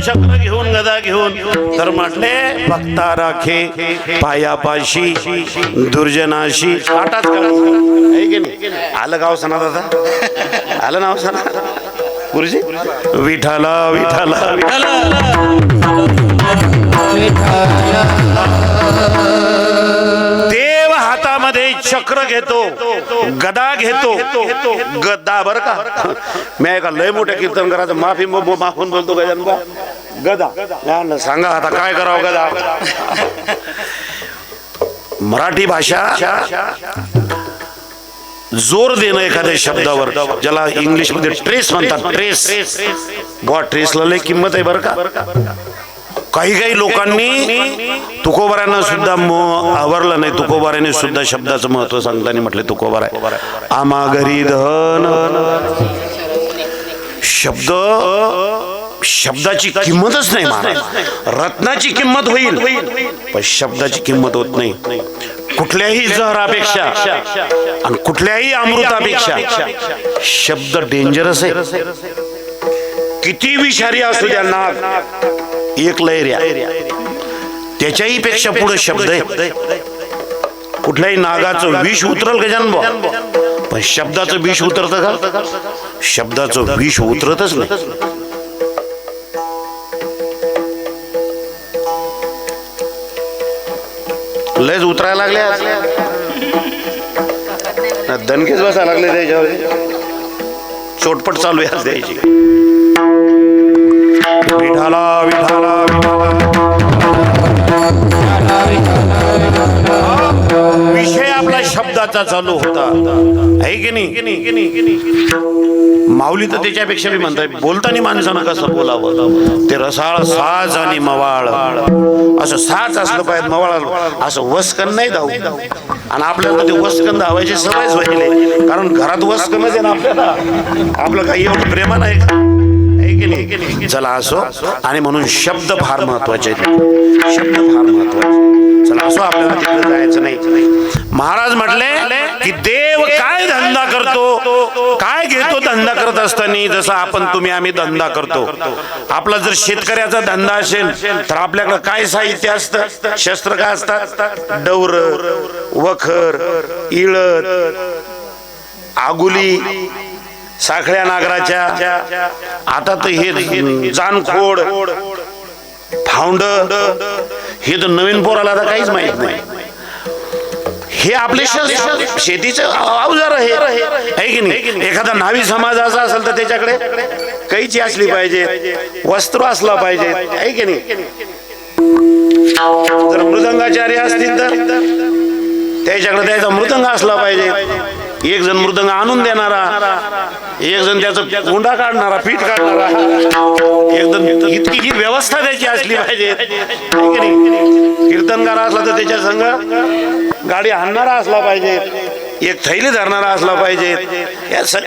चक्र घेऊन गदा घेऊन तर म्हटले भक्ता राखे पायापाशी दुर्जनाशी. आटाच आलं गाव सणा दादा, आलं नाव सणा गुरुजी. विठाला विठाला देव हातामध्ये चक्र घेतो, गदा घेतो. गदा बर का, मी एका लय मोठ्या कीर्तनकाराचं माफून बोलतो गजानन बा. गदा सांगा आता काय करावं. गदा मराठी भाषा जोर देणं एखाद्या शब्दावर, ज्याला इंग्लिश मध्ये ट्रेस म्हणतात. ट्रेस बुवा, ट्रेसला लय किंमत आहे बरं का. काही काही लोकांनी तुकोबारांना सुद्धा आवरलं नाही. तुकोबाराने सुद्धा शब्दाचं महत्व सांगताना म्हटले तुकोबाराय आमा घरी धन. शब्दाची किंमतच नाही महाराज. रत्नाची किंमत होईल पण शब्दाची किंमत होत नाही. कुठल्याही जहरापेक्षा आणि कुठल्याही अमृतापेक्षा शब्द डेंजरस आहे. किती विषारी असू द्या नाग, एक लहऱ्या त्याच्याही पेक्षा पुढे शब्द आहे. कुठल्याही नागाचं विष उतरल गजानन भाऊ, पण शब्दाचं विष उतरत का? शब्दाचं विष उतरतच नाही. लयच उतरायला लागले, दणकेच बसायला लागले त्याच्यावर. चोटपट चालू आहे द्यायची. विठाला विठाला विषय आपला शब्दाचा चालू होता आहे की नाही. माऊली तर त्याच्यापेक्षा बी म्हणतात, बोलताना माणसानं कसं बोलावं. ते रसाळ साज आणि मवाळ, असं साज असलं पाहिजे, मवाळ असं वस्कन नाही धावू. आणि आपल्याला ते वस्कन धावायची सवयच व्हायची, कारण घरात वस्कनच आहे ना आपल्याला. आपलं काही एवढं प्रेम नाही का. की नाही? चला असो. आणि म्हणून शब्द फार महत्वाचे आहेत, शब्द फार महत्वाचे. चला असो, आपल्याला तिकडे जायचं नाही. महाराज म्हटले की देव काय धंदा करतो, काय घेतो धंदा करत असताना, जसं आपण तुम्ही आम्ही धंदा करतो. आपला जर शेतकऱ्याचा धंदा असेल तर आपल्याकडे काय साहित्य असतं? शस्त्र काय असतात? डवर, वखर, इळत, आगुली, साखळ्या नागराच्या. आता तर हे जानखोड, फाउंड, हे तर नवीन पोराला तर काहीच माहित नाही. हे आपले शेतीचे अवजार आहे की नाही? एखादा न्हावी समाजाचा असेल तर त्याच्याकडे कैची असली पाहिजे, वस्त्र असला पाहिजे, आहे की नाही? जर मृदंगाचार्य असतील तर त्याच्याकडे त्याचा मृदंग असला पाहिजे. एक जण मृदंग आणून देणारा, एक जण त्याचं गुंडा काढणारा, पीठ काढणारा, एक जण इतकी ही व्यवस्था त्याची असली पाहिजे, की नाही? कीर्तनकार असला तर त्याच्या संग गाडी आणणारा असला पाहिजे, एक थैली धरणारा असला पाहिजे.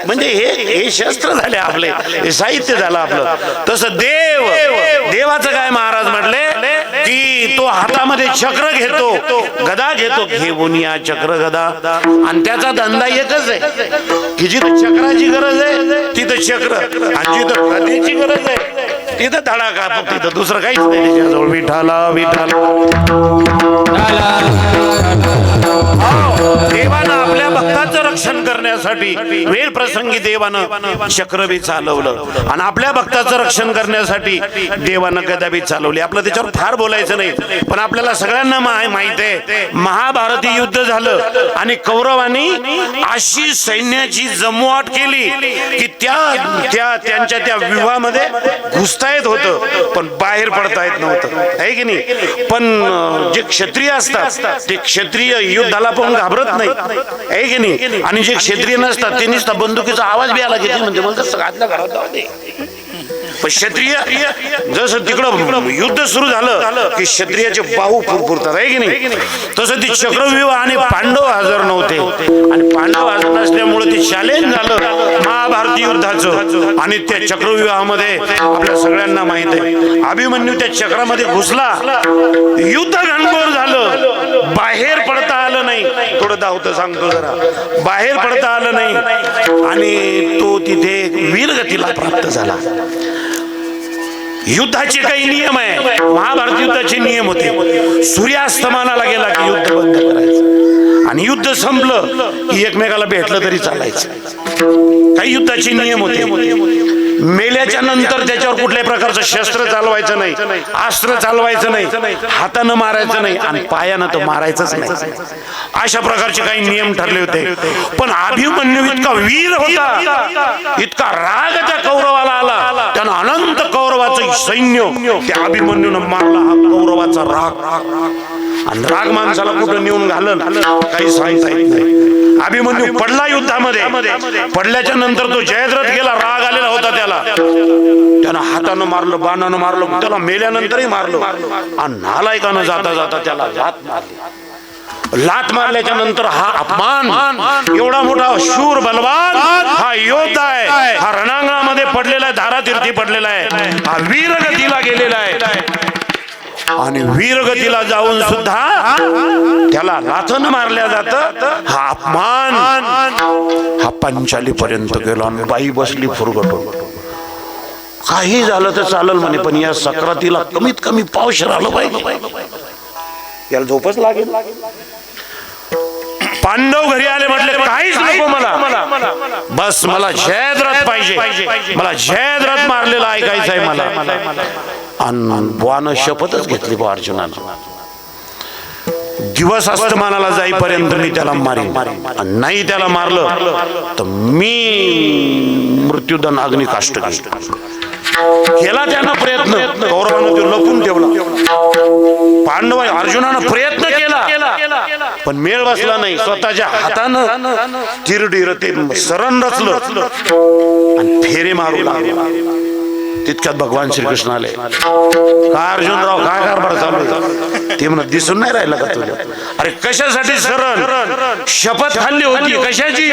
म्हणजे हे शस्त्र झाले आपले, हे साहित्य झालं आपलं. तसं देवाचं काय महाराज म्हटले की तो हातामध्ये चक्र घेतो, गदा घेतो, घेऊन या चक्र गदा. आणि त्याचा धंदा एकच आहे की जिथं चक्राची गरज आहे तिथं चक्र, आणि जिथं गदेची गरज आहे तिथं धडाका, तिथं दुसरं काहीच नाही त्याच्याजवळ. विठाला विठाला. देवानं आपल्या भक्ताचं रक्षण करण्यासाठी वेळ प्रसंगी देवानं चक्र बी चालवलं, आणि आपल्या भक्ताचं रक्षण करण्यासाठी देवानं गदा बी चालवली. आपलं त्याच्यावर फार बोलायचं नाही, पण आपल्याला सगळ्यांना माहित आहे महाभारती युद्ध झालं आणि कौरवांनी अशी सैन्याची जमवाट केली की त्यांच्या त्या व्यूहामध्ये घुसता येत होतं पण बाहेर पडता येत नव्हतं, आहे की नाही? पण जे क्षत्रिय असतात ते क्षत्रिय युद्धाला पण घाबरत नाही, आहे की नाही? आणि जे क्षत्रिय नसतात ते नुसता बंदुकीचा आवाज बी आला की म्हणजे म्हणतात आतल्या घरात जाऊ दे. पण क्षत्रिय जसं तिकडं युद्ध सुरू झालं की क्षत्रियाचे बाहू फुरफुरतात, आहे की नाही? तसं ती चक्रव्यूह आणि पांडव हजर नव्हते, आणि पांडव हजर नसल्यामुळे ते चॅलेंज झालं महाभारती युद्धाचं. आणि त्या चक्रव्यूहामध्ये आपल्या सगळ्यांना माहित आहे अभिमन्यू त्या चक्रामध्ये घुसला, युद्ध घनघोर झालं, बाहेर पडता आलं नाही. थोडं धावतं सांगतो जरा, बाहेर पडता आलं नाही, आणि तो तिथे वीरगतीला प्राप्त झाला. युद्धाचे काही नियम आहे, महाभारत युद्धाचे नियम होते. सूर्यास्तमानाला गेला की युद्ध बंद करायचं, आणि युद्ध संपलं की एकमेकाला भेटलं तरी चालायचं. काही युद्धाचे नियम होते. मेल्याच्या नंतर त्याच्यावर कुठल्याही प्रकारचं शस्त्र चालवायचं नाही, अस्त्र चालवायचं नाही, हातानं मारायचं नाही, आणि पायानं तर मारायचंच नाही. अशा प्रकारचे काही नियम ठरले होते. पण अभिमन्यू इतका वीर होता, इतका राग त्या कौरवाला आला, त्यानं अनंत कौरवाचं सैन्य त्या अभिमन्यूनं मारला. हा कौरवाचा राग, आणि राग माणसाला कुठं नेऊन घालन काही सांगता येत नाही. अभिमन्यू पडला युद्धामध्ये, पडल्याच्या नंतर तो जयद्रथ गेला, राग आलेला होता त्याला, त्यानं हातानं मारलं, बाणानं मारलं, त्याला मेल्यानंतरही मारलं, आणि नालायकानं जाता जाता त्याला लात मारली. लात मारल्याच्या नंतर हा अपमान, एवढा मोठा शूर बलवान हा योद्धा आहे, हा रणांगणामध्ये पडलेला आहे, धारातीर्थी पडलेला आहे, हा वीरगतीला गेलेला आहे. आणि वीरगतीला जाऊन सुद्धा त्याला लाथन मारल्या जात. हा अपमान हा पंचाली पर्यंत गेला, आणि बाई बसली फुरगटून. काही झालं तर चालेल म्हणे, पण या सक्रातीला कमीत कमी पावशेर आलं पाहिजे, याला झोपच लागेल. पांडव घरी आले, म्हटले काहीच नको मला, बस मला जयद्रथ पाहिजे, मला जयद्रथ मारलेला ऐकायचं आहे मला. आणि शपथच घेतली बा अर्जुनानं, दिवस अस्तमानाला जाईपर्यंत मी त्याला मारीन, नाही त्याला मारलं तर मी मृत्यूदंड अग्नी काष्ट केला. त्यानं प्रयत्न, कौरवानं तो लपून ठेवला. पांडव अर्जुनानं प्रयत्न केला पण मेळ बसला नाही. स्वतःच्या हातानं तिरडीर ते सरण रचलं आणि फेरे मारू लागला. तितक्यात भगवान श्रीकृष्ण आले. का अर्जुनराव काय कारभार चालू आहे? ते म्हणत दिसून नाही राहिलं का तुला? अरे कशासाठी शरण? शपथ खाल्ली होती कशाची?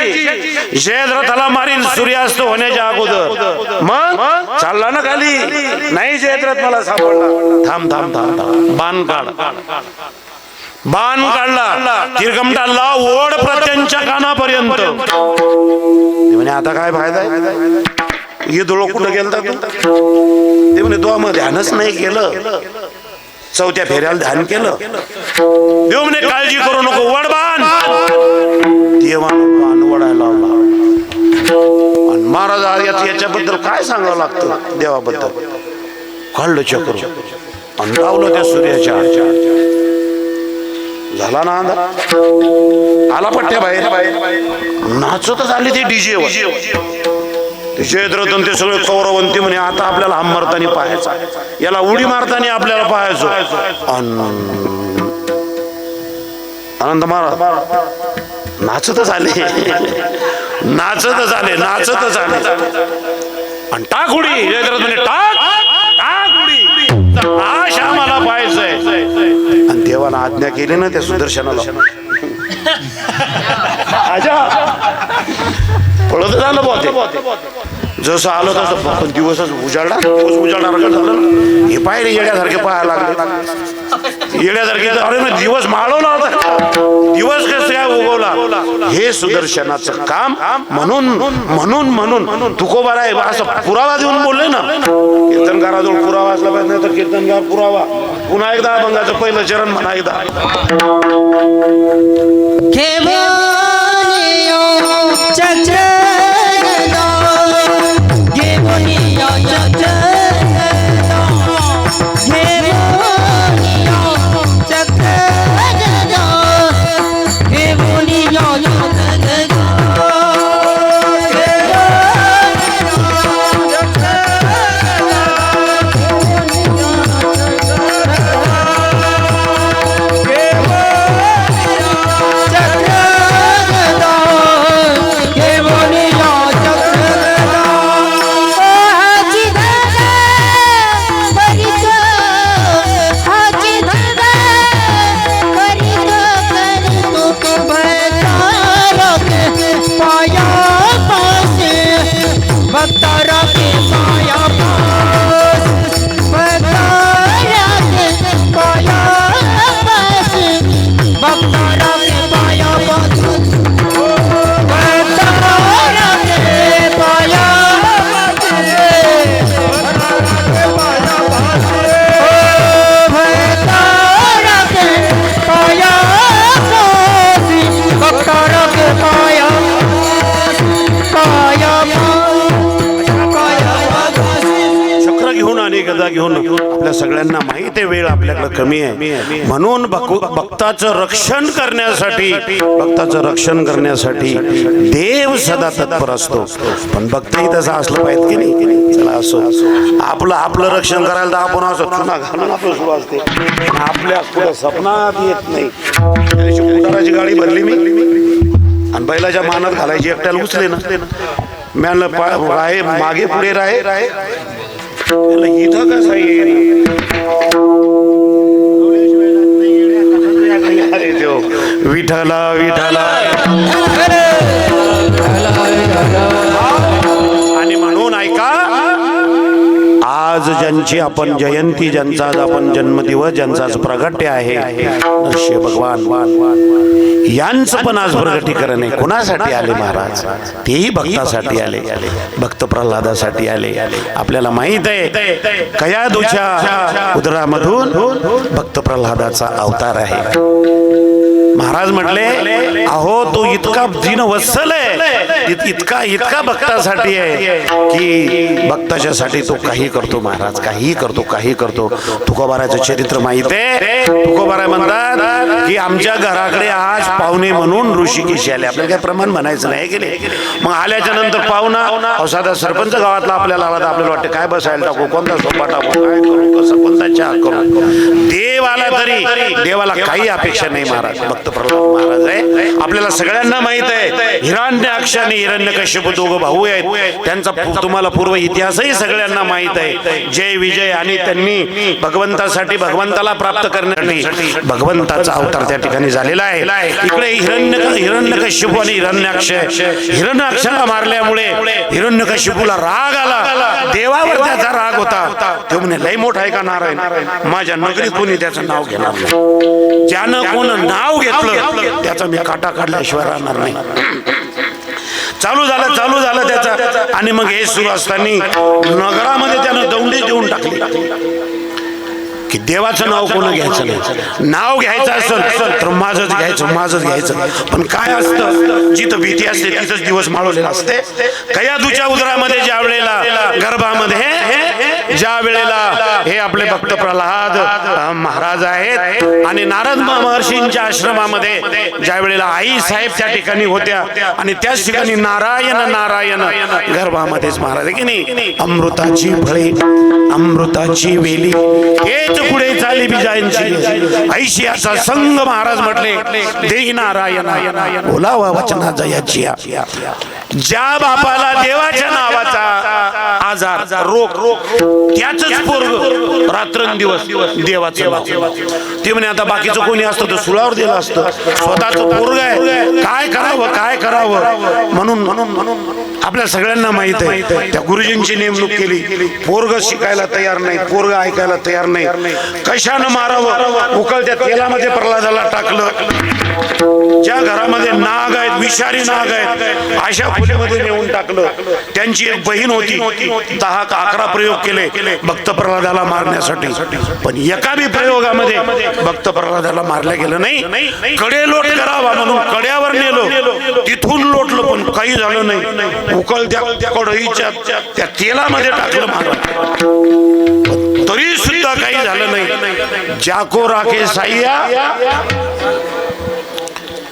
जयद्रथाला मारीन सूर्यास्त होण्याच्या अगोदर. मग चालला ना खाली. नाही जयद्रथ मला सापडला. थांब थांब थांब थांब. बाण काढ. बाण काढला. तिरकमटाला ओढ प्रत्यंच्या कानापर्यंत. म्हणे आता काय फायदा आहे? हे डोळं कुठं गेलं तू? ते म्हणे तो मग ध्यानच नाही केलं. चौथ्या फेऱ्याला ध्यान केलं. देव म्हणे काळजी करू नको, वड बाण. देवानं बाण वडायला लावला. आणि महाराज याच्याबद्दल काय सांगावं लागतं देवाबद्दल? काढलं चक्र आणि लावलं त्या सूर्याच्या. झाला ना अंधार. आला पट्ट्या बाहेर. नाचतच आले ते डीजे जयद्रथ ते सगळे कौरवंती म्हणे आता आपल्याला हा मारताना पाहायचा, याला उडी मारताना आपल्याला पाहायचो. आनंद महाराज नाचतच आले. नाचतच आले. नाचतच आले. आणि टाक उडी. जयद्रथ म्हणे टाक टाक उडी. आश आम्हाला पाहायचंय. आणि देवानं आज्ञा केली ना त्या सुदर्शनाला. पळत झालं बहुतेक. जसं आलं तसं दिवसच उजाडला. दिवस उजाडणार झालं. हे पाहिले येड्यासारखे पाहायला लागले. येड्यासारखे. अरे मी दिवस माळवला होता. दिवस कसं काय उगवला? हे सुदर्शनाचं काम. म्हणून म्हणून म्हणून तुकोबाला असं पुरावा देऊन बोलले ना. कीर्तनकाराजवळ पुरावा असला पाहिजे, नाही तर कीर्तनकार पुरावा. पुन्हा एकदा अभंगाचं पहिलं चरण म्हणा एकदा. घेऊन आपल्या सगळ्यांना माहित आहे वेळ आपल्याकडे कमी आहे. म्हणून भक्ताचं रक्षण करण्यासाठी देव सदा तत्पर असतो. पण भक्तही तसं असलं पाहिजे की नाही. चला असो. आपलं रक्षण करायला तर आपण असं चुना घालून आपलं सुरू असते. आपल्या पुढे सपनात येत नाही. मोटाराची गाडी भरली मी आणि बैलाच्या मानात घालायची. एकट्याला उचले ना. म्याला राहे मागे पुढे राहे. इथं कसं येईल? अरे देव विठला विठला. आणि म्हणून ऐका, आज ज्यांची आपण जयंती, ज्यांचा आज आपण जन्मदिवस, ज्यांचा आज प्रगट्य आहे नरसिंह भगवान, यांचं पण आज प्रगटीकरण आहे. कुणासाठी आले महाराज? तेही भक्तासाठी आले. भक्त प्रल्हादासाठी आले. आपल्याला माहित आहे कयाधूच्या उदरामधून भक्त प्रल्हादाचा अवतार आहे. महाराज म्हटले अहो तो इतका दीनवत्सल आहे, इतका भक्तासाठी आहे की भक्ताच्यासाठी तो काही करतो महाराज. काही करतो. तुकोबाराचं चरित्र माहित आहे. तुकोबारा म्हणतात की आमच्या घराकडे आज पाहुणे म्हणून ऋषिकेशी आले. आपल्याला काय प्रमाण म्हणायचं नाही गेले. मग आल्याच्या नंतर पाहुणा साधा सरपंच गावातला आपल्याला आला तर आपल्याला वाटतं काय बसायला टाकू, कोणता सोपा टाकू, काय करू, कसं कोणता चहा करू. देव आला तरी देवाला काही अपेक्षा नाही महाराज. भक्त प्रल्हाद महाराज आहे. आपल्याला सगळ्यांना माहित आहे हिरण्याक्षाने हिरण्यकश्यप दोघं भाऊ आहेत. त्यांचा तुम्हाला पूर्व इतिहासही सगळ्यांना माहित आहे. जय विजय आणि त्यांनी भगवंतासाठी भगवंताला प्राप्त करण्यासाठी भगवंताचा अवतार त्या ठिकाणी झालेला आहे. इकडे हिरण्यकश्यप आणि हिरण्याक्षाला मारल्यामुळे हिरण्यकश्यपूला राग आला. देवावर त्याचा राग होता. तो म्हणे लय मोठा आहे का नारायण, माझ्या नगरीत कोणी त्याचं नाव घेणार नाही. ज्यानं कोण नाव घेतलं त्याचा मी काटा काढल्याशिवाय राहणार नाही. चालू झालं त्याचा. आणि मग हे सुरू असताना नगरामध्ये त्यानं दौंडी देऊन टाकली की देवाचं नाव कोण घ्यायचं नाही. नाव घ्यायचं असेल तर माझंच घ्यायचं. पण काय असतं, जिथं भीती असते तिथंच दिवस माळवलेला असते. कयादूच्या उदरामध्ये ज्या वेळेला गर्भामध्ये ज्या वेळेला हे आपले भक्त प्रल्हाद महाराज आहेत आणि नारद महर्षींच्या आश्रमामध्ये ज्या वेळेला आई साहेब त्या ठिकाणी होत्या आणि त्याच ठिकाणी नारायण गर्भामध्येच महाराज आहे की नाही. अमृताची फळे अमृताची वेली हेच पुढे चाली बिजांची ऐशियाचा संघ महाराज म्हटले देही नारायण बोलावा वचना जयाची. ज्या बापाला देवाच्या नावाचा आजार रोग त्याच पोरग रात्रंदिवस देवाचं नाव. ते म्हणे आता बाकीचं कोणी असतं तर सुळावर दिलं असतं, स्वतःच पोरग आहे, काय करावं म्हणून आपल्या सगळ्यांना माहित आहे. त्या गुरुजींची नेमणूक केली. पोरग शिकायला तयार नाही, पोरग ऐकायला तयार नाही. कशानं मारावं, उकळत्या तेलामध्ये प्रल्हादाला टाकलं. ज्या घरामध्ये नाग आहेत, विषारी नाग आहेत, अशा खोलीमध्ये नेऊन टाकलं. त्यांची एक बहीण होती, 10 का 11 प्रयोग केले भक्त प्रल्हादाला मारण्यासाठी. पण एका बी प्रयोगामध्ये भक्त प्रल्हादाला मारलं गेलं नाही. कडे लोट करावा म्हणून कड्यावर नेलो, तिथून लोटलं पण काही झालं नाही. उकळत्या कढईच्या त्या तेलामध्ये टाकलं महाराज, तरी सुद्धा काही झालं नाही. जाको राखे साह्या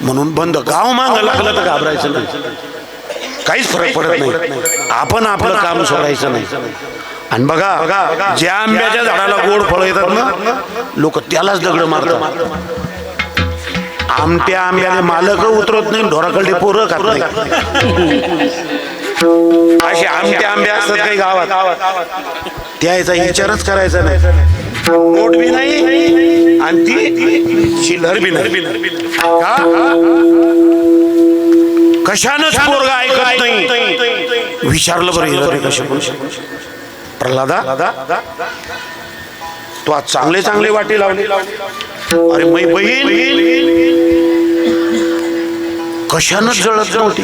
म्हणून बंद. गाव माग लागलं तर घाबरायचं नाही, काहीच फरक पडत नाही. आपण आपलं काम सोडायचं नाही. आणि बघा ज्या आंब्याच्या झाडाला गोड फळ येतात ना, लोक त्यालाच दगड मारतात. आमट्या आंब्याने मालक उतरत नाही, ढोराकडे पोरं खात नाही. असे आमट्या आंबे असतात काही गावात, त्याचा विचारच करायचा नाही. नोट बी नाही आणि ती चिल्लर बी नाही. कशानच पोरगा ऐकत नाही. विचारलं बरं हिरण्यकश्यप प्रल्हादा, तू आज चांगले वाटे लावले. अरे मै बहीण कशानच जळत नव्हती,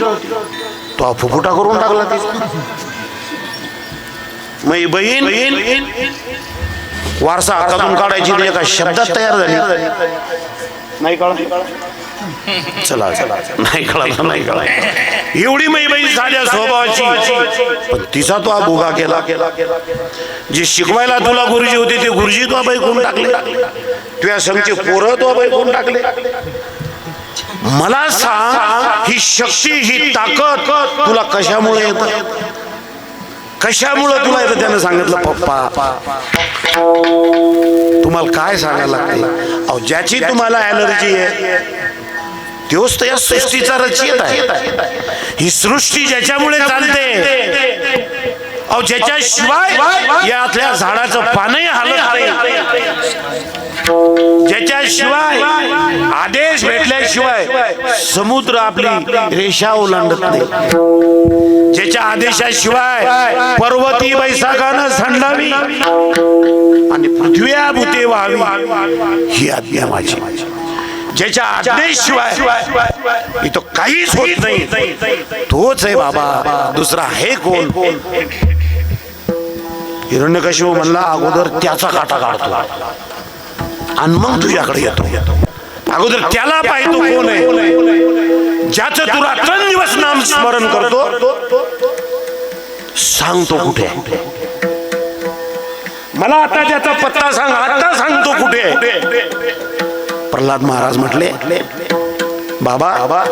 तो फुफुटा करून टाकला तिचा. मै बहीण वारसा हातातून काढायची एका शब्दात तयार झाली. नाही कळा चला नाही कळा एवढी मै बहीण साध्या स्वभावाची, पण तिचा तो भोगा केला. जे शिकवायला तुला गुरुजी होते ते गुरुजी तो बाई कोण टाकले, तुझ्या संगचे पोरं तो बाई कोण टाकले. मला सांग, ही शक्ती ही ताकद तुला कशामुळे येतं, कशामुळे तुला येतं. त्यानं सांगितलं पप्पा तुम्हाला काय सांगायला लागते, अहो ज्याची तुम्हाला ॲलर्जी आहे तोच तर या सृष्टीचा रचयिता आहे. ही सृष्टी ज्याच्यामुळे चालते, अहो ज्याच्याशिवाय यातल्या झाडाचं पानही हालत नाही, ज्याच्याशिवाय आदेश भेटल्याशिवाय समुद्र आपली रेषा ओलांडत नाही, ज्याच्या आदेशाशिवाय पर्वती बैसाखानं थंडावी आणि पृथ्वी भूते व्हावी ही आज्ञा माझी. ज्याच्या आदेशशिवाय इथं काहीच होत नाही, तोच आहे बाबा, दुसरा आहे कोण. हिरण्यकश्यप म्हणला अगोदर त्याचा काटा काढतो आणि मग तुझ्याकडे येतो. अगोदर त्याला पाहतो कोण आहे, ज्याचं तू रात्रंदिवस नाम स्मरण करतो. सांगतो कुठे मला, आता त्याचा पत्ता सांग, आता सांगतो कुठे. प्रल्हाद महाराज म्हटले बाबा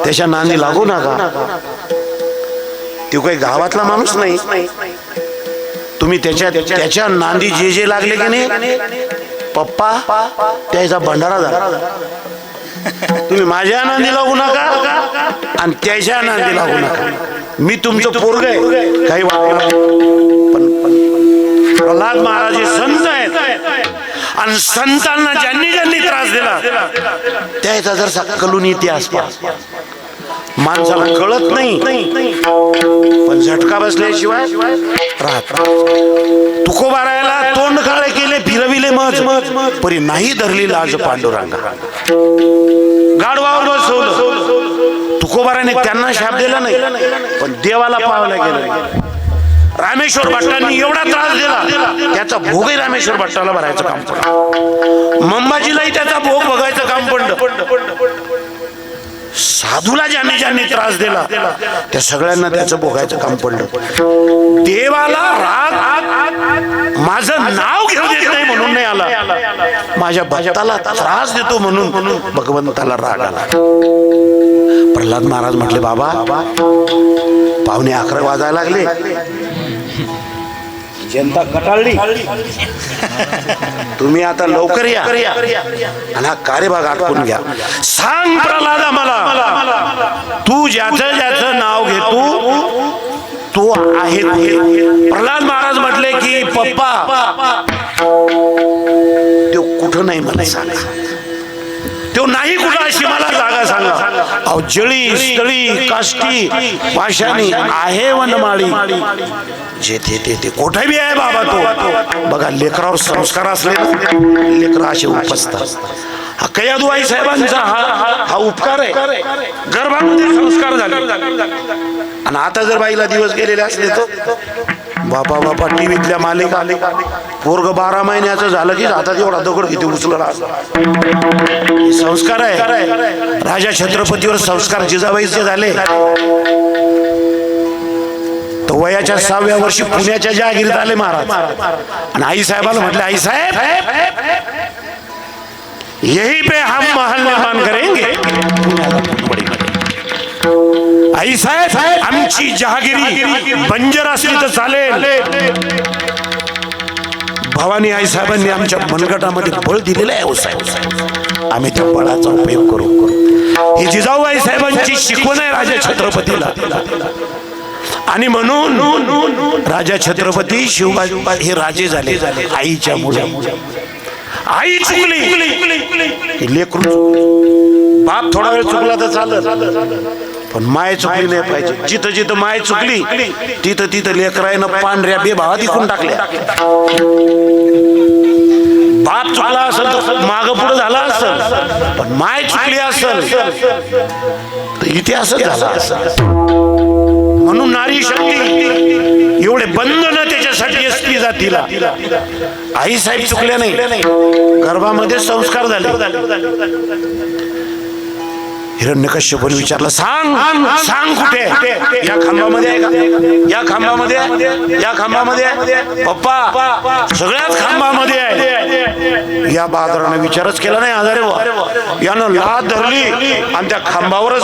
त्याच्या नांदी लागू नका, तो काही गावातला माणूस नाही. तुम्ही त्याच्या नांदी जे लागले की नाही पप्पा त्याचा भंडारा झाला. तुम्ही माझ्या नांदी लागू नका आणि त्याच्या नांदी लागू नका. मी तुमचं पोरग आहे, काही वाटत पण प्रल्हाद महाराज हे संत आहेत आणि संतांना ज्यांनी ज्यांनी त्रास दिला त्याचा जर कलून इतिहास माणसाला कळत नाही, पण झटका बसल्याशिवाय राहत. तुकोबारायला तोंड काळे केले, फिरविले मज परी नाही धरली लाज पांडुरंगा. गाढवावर बसवलं. तुकोबाराने त्यांना शाप दिला नाही, पण देवाला पावलं गेलं. रामेश्वर भट्टांनी एवढा त्रास दिला, त्याचा भोगही रामेश्वर भट्टाला भरायचं काम पडलं. मंबाजीलाही त्याचा भोग बघायचं काम पडलं. साधूला ज्यांनी ज्यांनी त्रास दिला त्या सगळ्यांना त्याचं भोगायचं काम पडलं. देवाला राग माझं नाव घेऊ देत नाही म्हणून नाही आला, माझ्या भक्ताला त्रास देतो म्हणून भगवंताला राग आला. प्रल्हाद महाराज म्हटले, बाबा 11:15 वाजायला लागले, जनता कटाळली, तुम्ही आता लवकर या आणि हा कार्यभाग आटपून घ्या. सांग प्रल्हादा मला, तू ज्याचं ज्याचं नाव घेतो तो आहे. प्रल्हाद महाराज म्हटले की पप्पा तो कुठं नाही मला सांगा, तो नाही कुठं अशी मला जागा सांगा. अहो जळी स्थळी काष्टी पाशाणी आहे वनमाळी, जेथे तेथे कुठे बी आहे बाबा तो. बघा लेकरावर संस्कार असले लेकर असे उपसतात. हा कयादू आई साहेबांचा हा उपकार आहे. गर्भामध्ये संस्कार झाले आणि आता जर बाईला दिवस गेलेले असले तर बापा टीव्हीतल्या मालिका पोरग 12 महिन्याचं झालं की हातात एवढा दगड किती उचलला. संस्कार आहे. राजा छत्रपतीवर संस्कार जिजाबाईचे झाले तर वयाच्या 6व्या वर्षी पुण्याच्या जहागिरीत आले महाराज आणि आई साहेबाला म्हटले, आई साहेब यही पे हम महल निर्माण करेंगे. आई साहेब आमची जहागिरी बंजर असली तर चालेल. भवानी आई साहेबांनी आमच्या मनगटामध्ये बळ दिलेलं आहे साहेब, आम्ही त्या बळाचा उपयोग करू. ही जिजाऊ आई साहेबांची शिकवण आहे राजा छत्रपतीला. आणि म्हणून राजा छत्रपती शिवाजी हे राजे झाले आईच्या मुळे. आई चुकली, लेकरू बाप थोडा वेळ चुकला तर चालत, पण माय चुकली नाही पाहिजे. जिथं जिथं माय चुकली तिथं तिथं लेकरायनं पांढऱ्या बेभावात इकून टाकल्या. बाप चुकला असेल तर माग पुढे झाला असेल, पण माय चुकली असेल तर इथे असं झालं असेल. म्हणून नारी शक्ती एवढे बंधन त्याच्यासाठी असती जातीला. आई साहेब चुकल्या नाही, गर्भामध्ये संस्कार झाले. हिरण्यकश्यपूने विचारलं, सांग कुठे? या खांबामध्ये आहे का? या खांबामध्ये, या खांबामध्ये. पप्पा सगळ्याच खांबामध्ये आहे. या बाजाराने विचारच केला नाही. आजारे यानं लाद धरली आणि त्या खांबावरच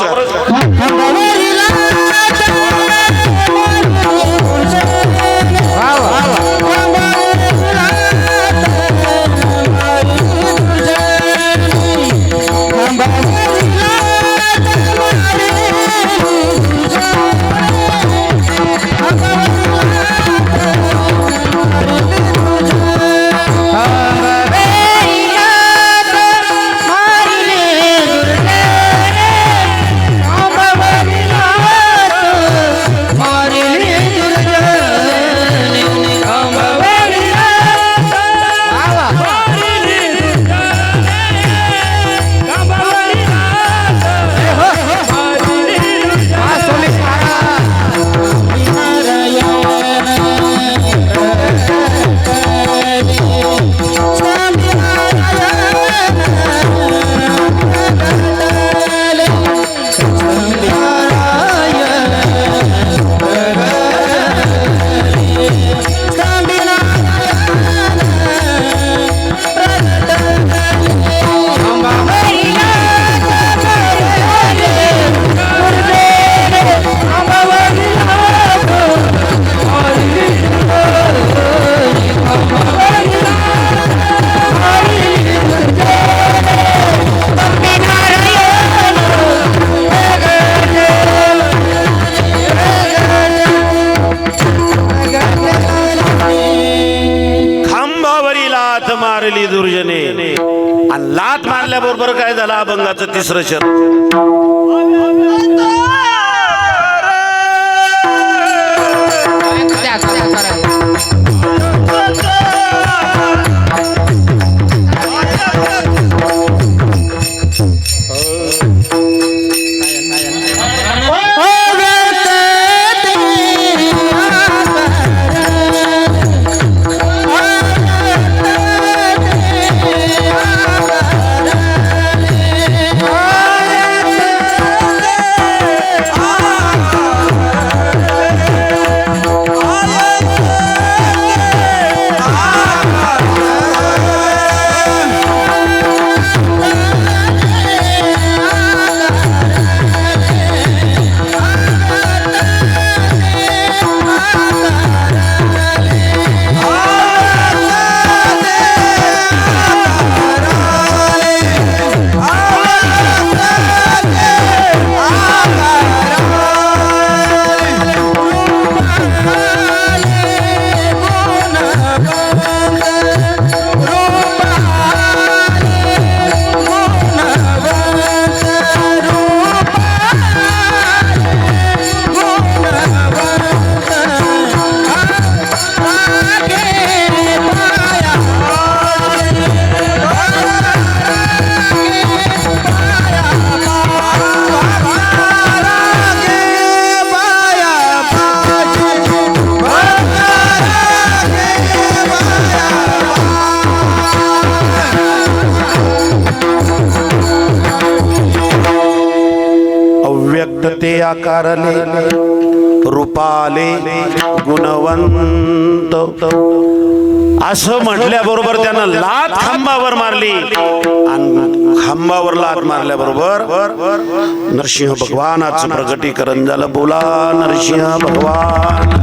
लाथ मारली दुर्जने. आणि लाथ मारल्याबरोबर काय झालं अभंगाचं तिसरं शब्द. ते आकारले रूपाले गुणवंत. असं म्हटल्याबरोबर त्यानं लाथ खांबावर मारली. आणि खांबावर लाथ मारल्याबरोबर नरसिंह भगवानाचं प्रगटीकरण झालं. बोला नरसिंह भगवान.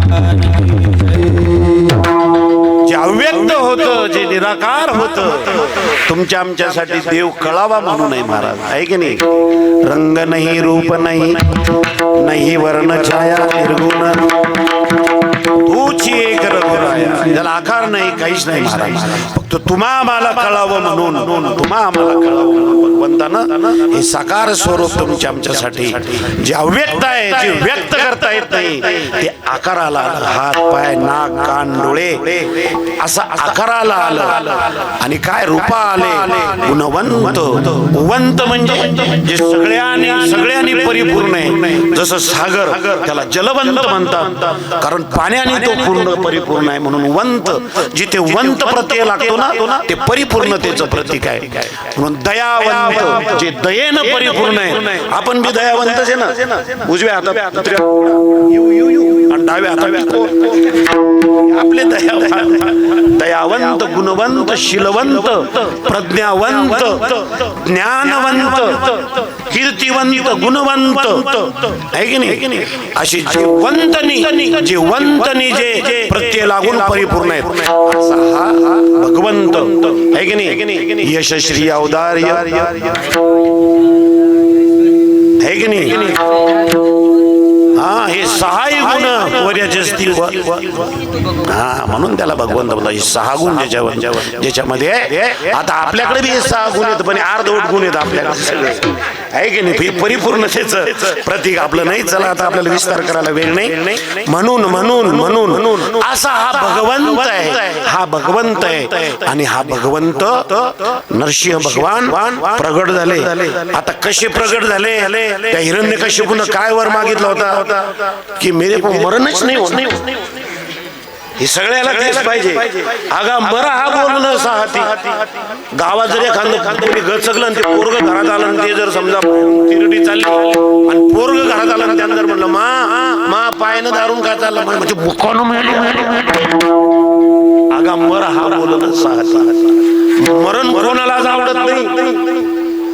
जे अव्यक्त होतं, जे निराकार होतं, तुमच्या आमच्यासाठी देव कळावा म्हणून आहे महाराज, आहे की नाही. रंग नाही, रूप नाही, नाही वर्ण छाया निर्गुण, तूच एक रघुराया. त्याला आकार नाही, काहीच नाही महाराज. फक्त तुम्हा आम्हाला कळावं म्हणून, तुम्हा आम्हाला कळावं म्हणून भगवंतानं हे साकार स्वरूप तुमच्या आमच्यासाठी जे अव्यक्त आहे, जे व्यक्त करता येत नाही, ते आकाराला आलं. हात पाय नाक कान डोळे असं आकाराला आलं. आणि काय रूपा आले. गुणवंत. उवंत म्हणजे जे सगळ्यांनी परिपूर्ण आहे. जसं सागर त्याला जलवंत म्हणतात, कारण पाण्याने तो पूर्ण परिपूर्ण आहे म्हणून वंत. जिथे वंत प्रत्यय लागतो ना ते परिपूर्णतेचं प्रतीक आहे. म्हणून दयावंत, जे दयेनं परिपूर्ण आहे. आपण बी दयावंतच आहे ना. उजव्या हातात आणि डाव्या हातात आपले दयावंत, गुणवंत, शीलवंत, प्रज्ञावंत, ज्ञानवंत, कीर्तिवंत, गुणवंत, आहे की नाही. अशी जे वंतनी जे प्रत्यय लागून परिपूर्ण आहेत, असा हा भगवंत, आहे की नाही. यशश्री औदार्य, आहे की नाही. हा, हे सहाही गुण वर्याजस्ती. हा, म्हणून त्याला भगवंत म्हणतात. हे सहा गुण ज्याच्यामध्ये आता आपल्याकडे बी हे सहा गुण आहेत, पण अर्धवट गुण आहेत आपल्याकडे सगळे, आहे की नाही. परिपूर्णतेचं प्रतीक आपलं नाही. चला आता आपल्याला विस्तार करायला वेळ नाही. म्हणून असा हा भगवंत आहे. हा भगवंत आहे. आणि हा भगवंत नरसिंह भगवान प्रगट झाले. आता कसे प्रगट झाले. त्या हिरण्यकश्यपूने काय वर मागितला होता की मेरे को मरणच नाही होत. हे सगळ्याला तेच पाहिजे. आगा मरा हा बोलणं साहती. गावात जर एखादं कोणी गचकलं आणि ते पोरग घरात आलं आणि ते जर समजा तिरडी चालली आणि पोरग घरात आलं आणि त्यानं जर म्हणलं मा पायनं दारून का चाललं म्हणजे मुखानं मेलो. आगा मरा हा बोलणं साहती. मरण कोणालाच आवडत नाही.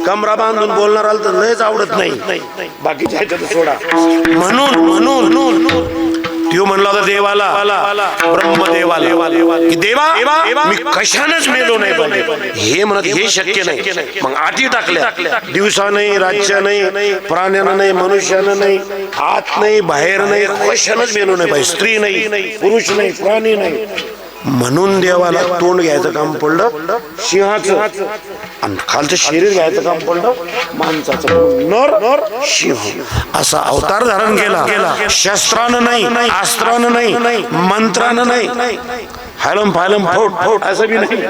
कमरा बांधून बोलणार आलं तर लयच आवडत नाही. बाकीच्या ह्याच्यात सोडा. म्हणून तो म्हणला होता देवाला, ब्रह्मदेवाला, की देवा मी कशानच मेलो नाही. हे म्हणत हे शक्य नाही. मग आठी टाकल्या. दिवसा नाही, रातच्या नाही, प्राण्यानं नाही, मनुष्यानं नाही, आत नाही, बाहेर नाही, कशानच मेलो नाही. स्त्री नाही, पुरुष नाही, प्राणी नाही, म्हणून देवाला तोंड घ्यायचं काम पडलं सिंहाचं आणि खालचं शरीर घ्यायचं काम पडलं माणसाचं. नर सिंह असा अवतार धारण केला. शस्त्रानं नाही, अस्त्रानं नाही, मंत्रानं नाही, हालम फालम फोट असं बी नाही,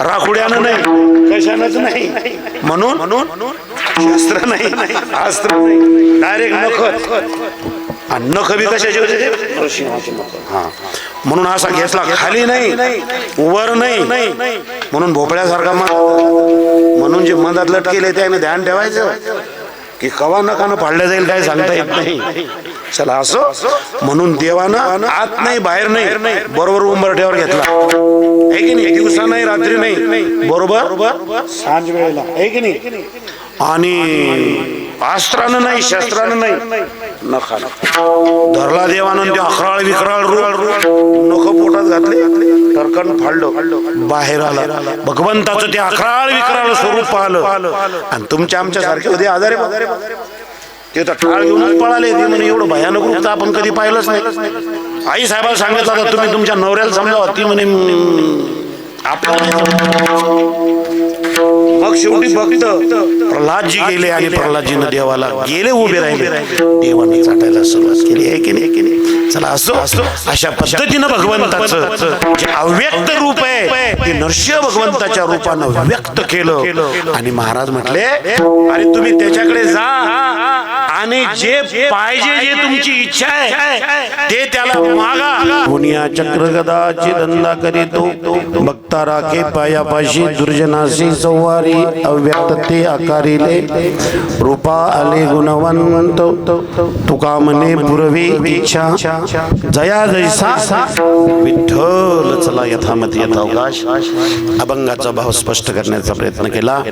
राखुड्यानं नाही, कशानंच नाही. म्हणून शस्त्र नाही, अस्त्र नाही, डायरेक्ट नख. आणि नख बी कशाचे होते? सिंहाचे नख. हा, म्हणून असा घेतला, खाली नाही, वर नाही, म्हणून भोपळ्यासारखा. म्हणून जे मधात लटकेले त्याने ध्यान ठेवायचं की कवा नकानं पाडल्या जाईल काय सांगता येत नाही. चला असो, म्हणून देवानं आत नाही बाहेर नाही, बरोबर उंबरठ्यावर घेतला आहे की नाही. दिवसा नाही, रात्री नाही, बरोबर सांज वेळेला आहे की नाही. आणि अस्त्रानं नाही, शस्त्रानं नाही, नखानं धरला देवानं. ते अखराळ विखराळ नख पोटात घातले, टरकन फाडलं, बाहेर आला. भगवंताचं ते अखराळ विखराळ स्वरूप पाहिलं. आणि तुमच्या आमच्या सारखे होते आजारे, ते तर टाळ घेऊनच पळाले. ते म्हणे एवढं भयानक रूप तर आपण कधी पाहिलंच नाही. आई साहेबाला सांगितलं होतं तुम्ही तुमच्या नवऱ्याला समजावा. ती म्हणे मग शेवटी भक्त प्रल्हादजी गेले आणि प्रल्हादजीनं देवाला गेले, उभे राहिले, देवाने चाटायला सुरुवात केली आहे की नाही. चला असो, अशा पद्धतीनं भगवंताचं जे अव्यक्त रूप आहे ते नरसिंह भगवंताच्या रूपानं व्यक्त केलं. आणि महाराज म्हटले अरे तुम्ही त्याच्याकडे जा आणि जे पाहिजे, जे तुमची इच्छा आहे ते त्याला मागा. पुण्या चक्र गदाची धंदा करीतो, भक्ता राखे पायापाशी, दुर्जनाशी संवारी, अव्यक्त ते आकारिले, रूपा आले गुणवंत, तुका म्हणे पूर्वी इच्छा, जया जैसा विठ्ठल. चला यथामती यथावकाश अभंगाचा भाव स्पष्ट करण्याचा प्रयत्न केला.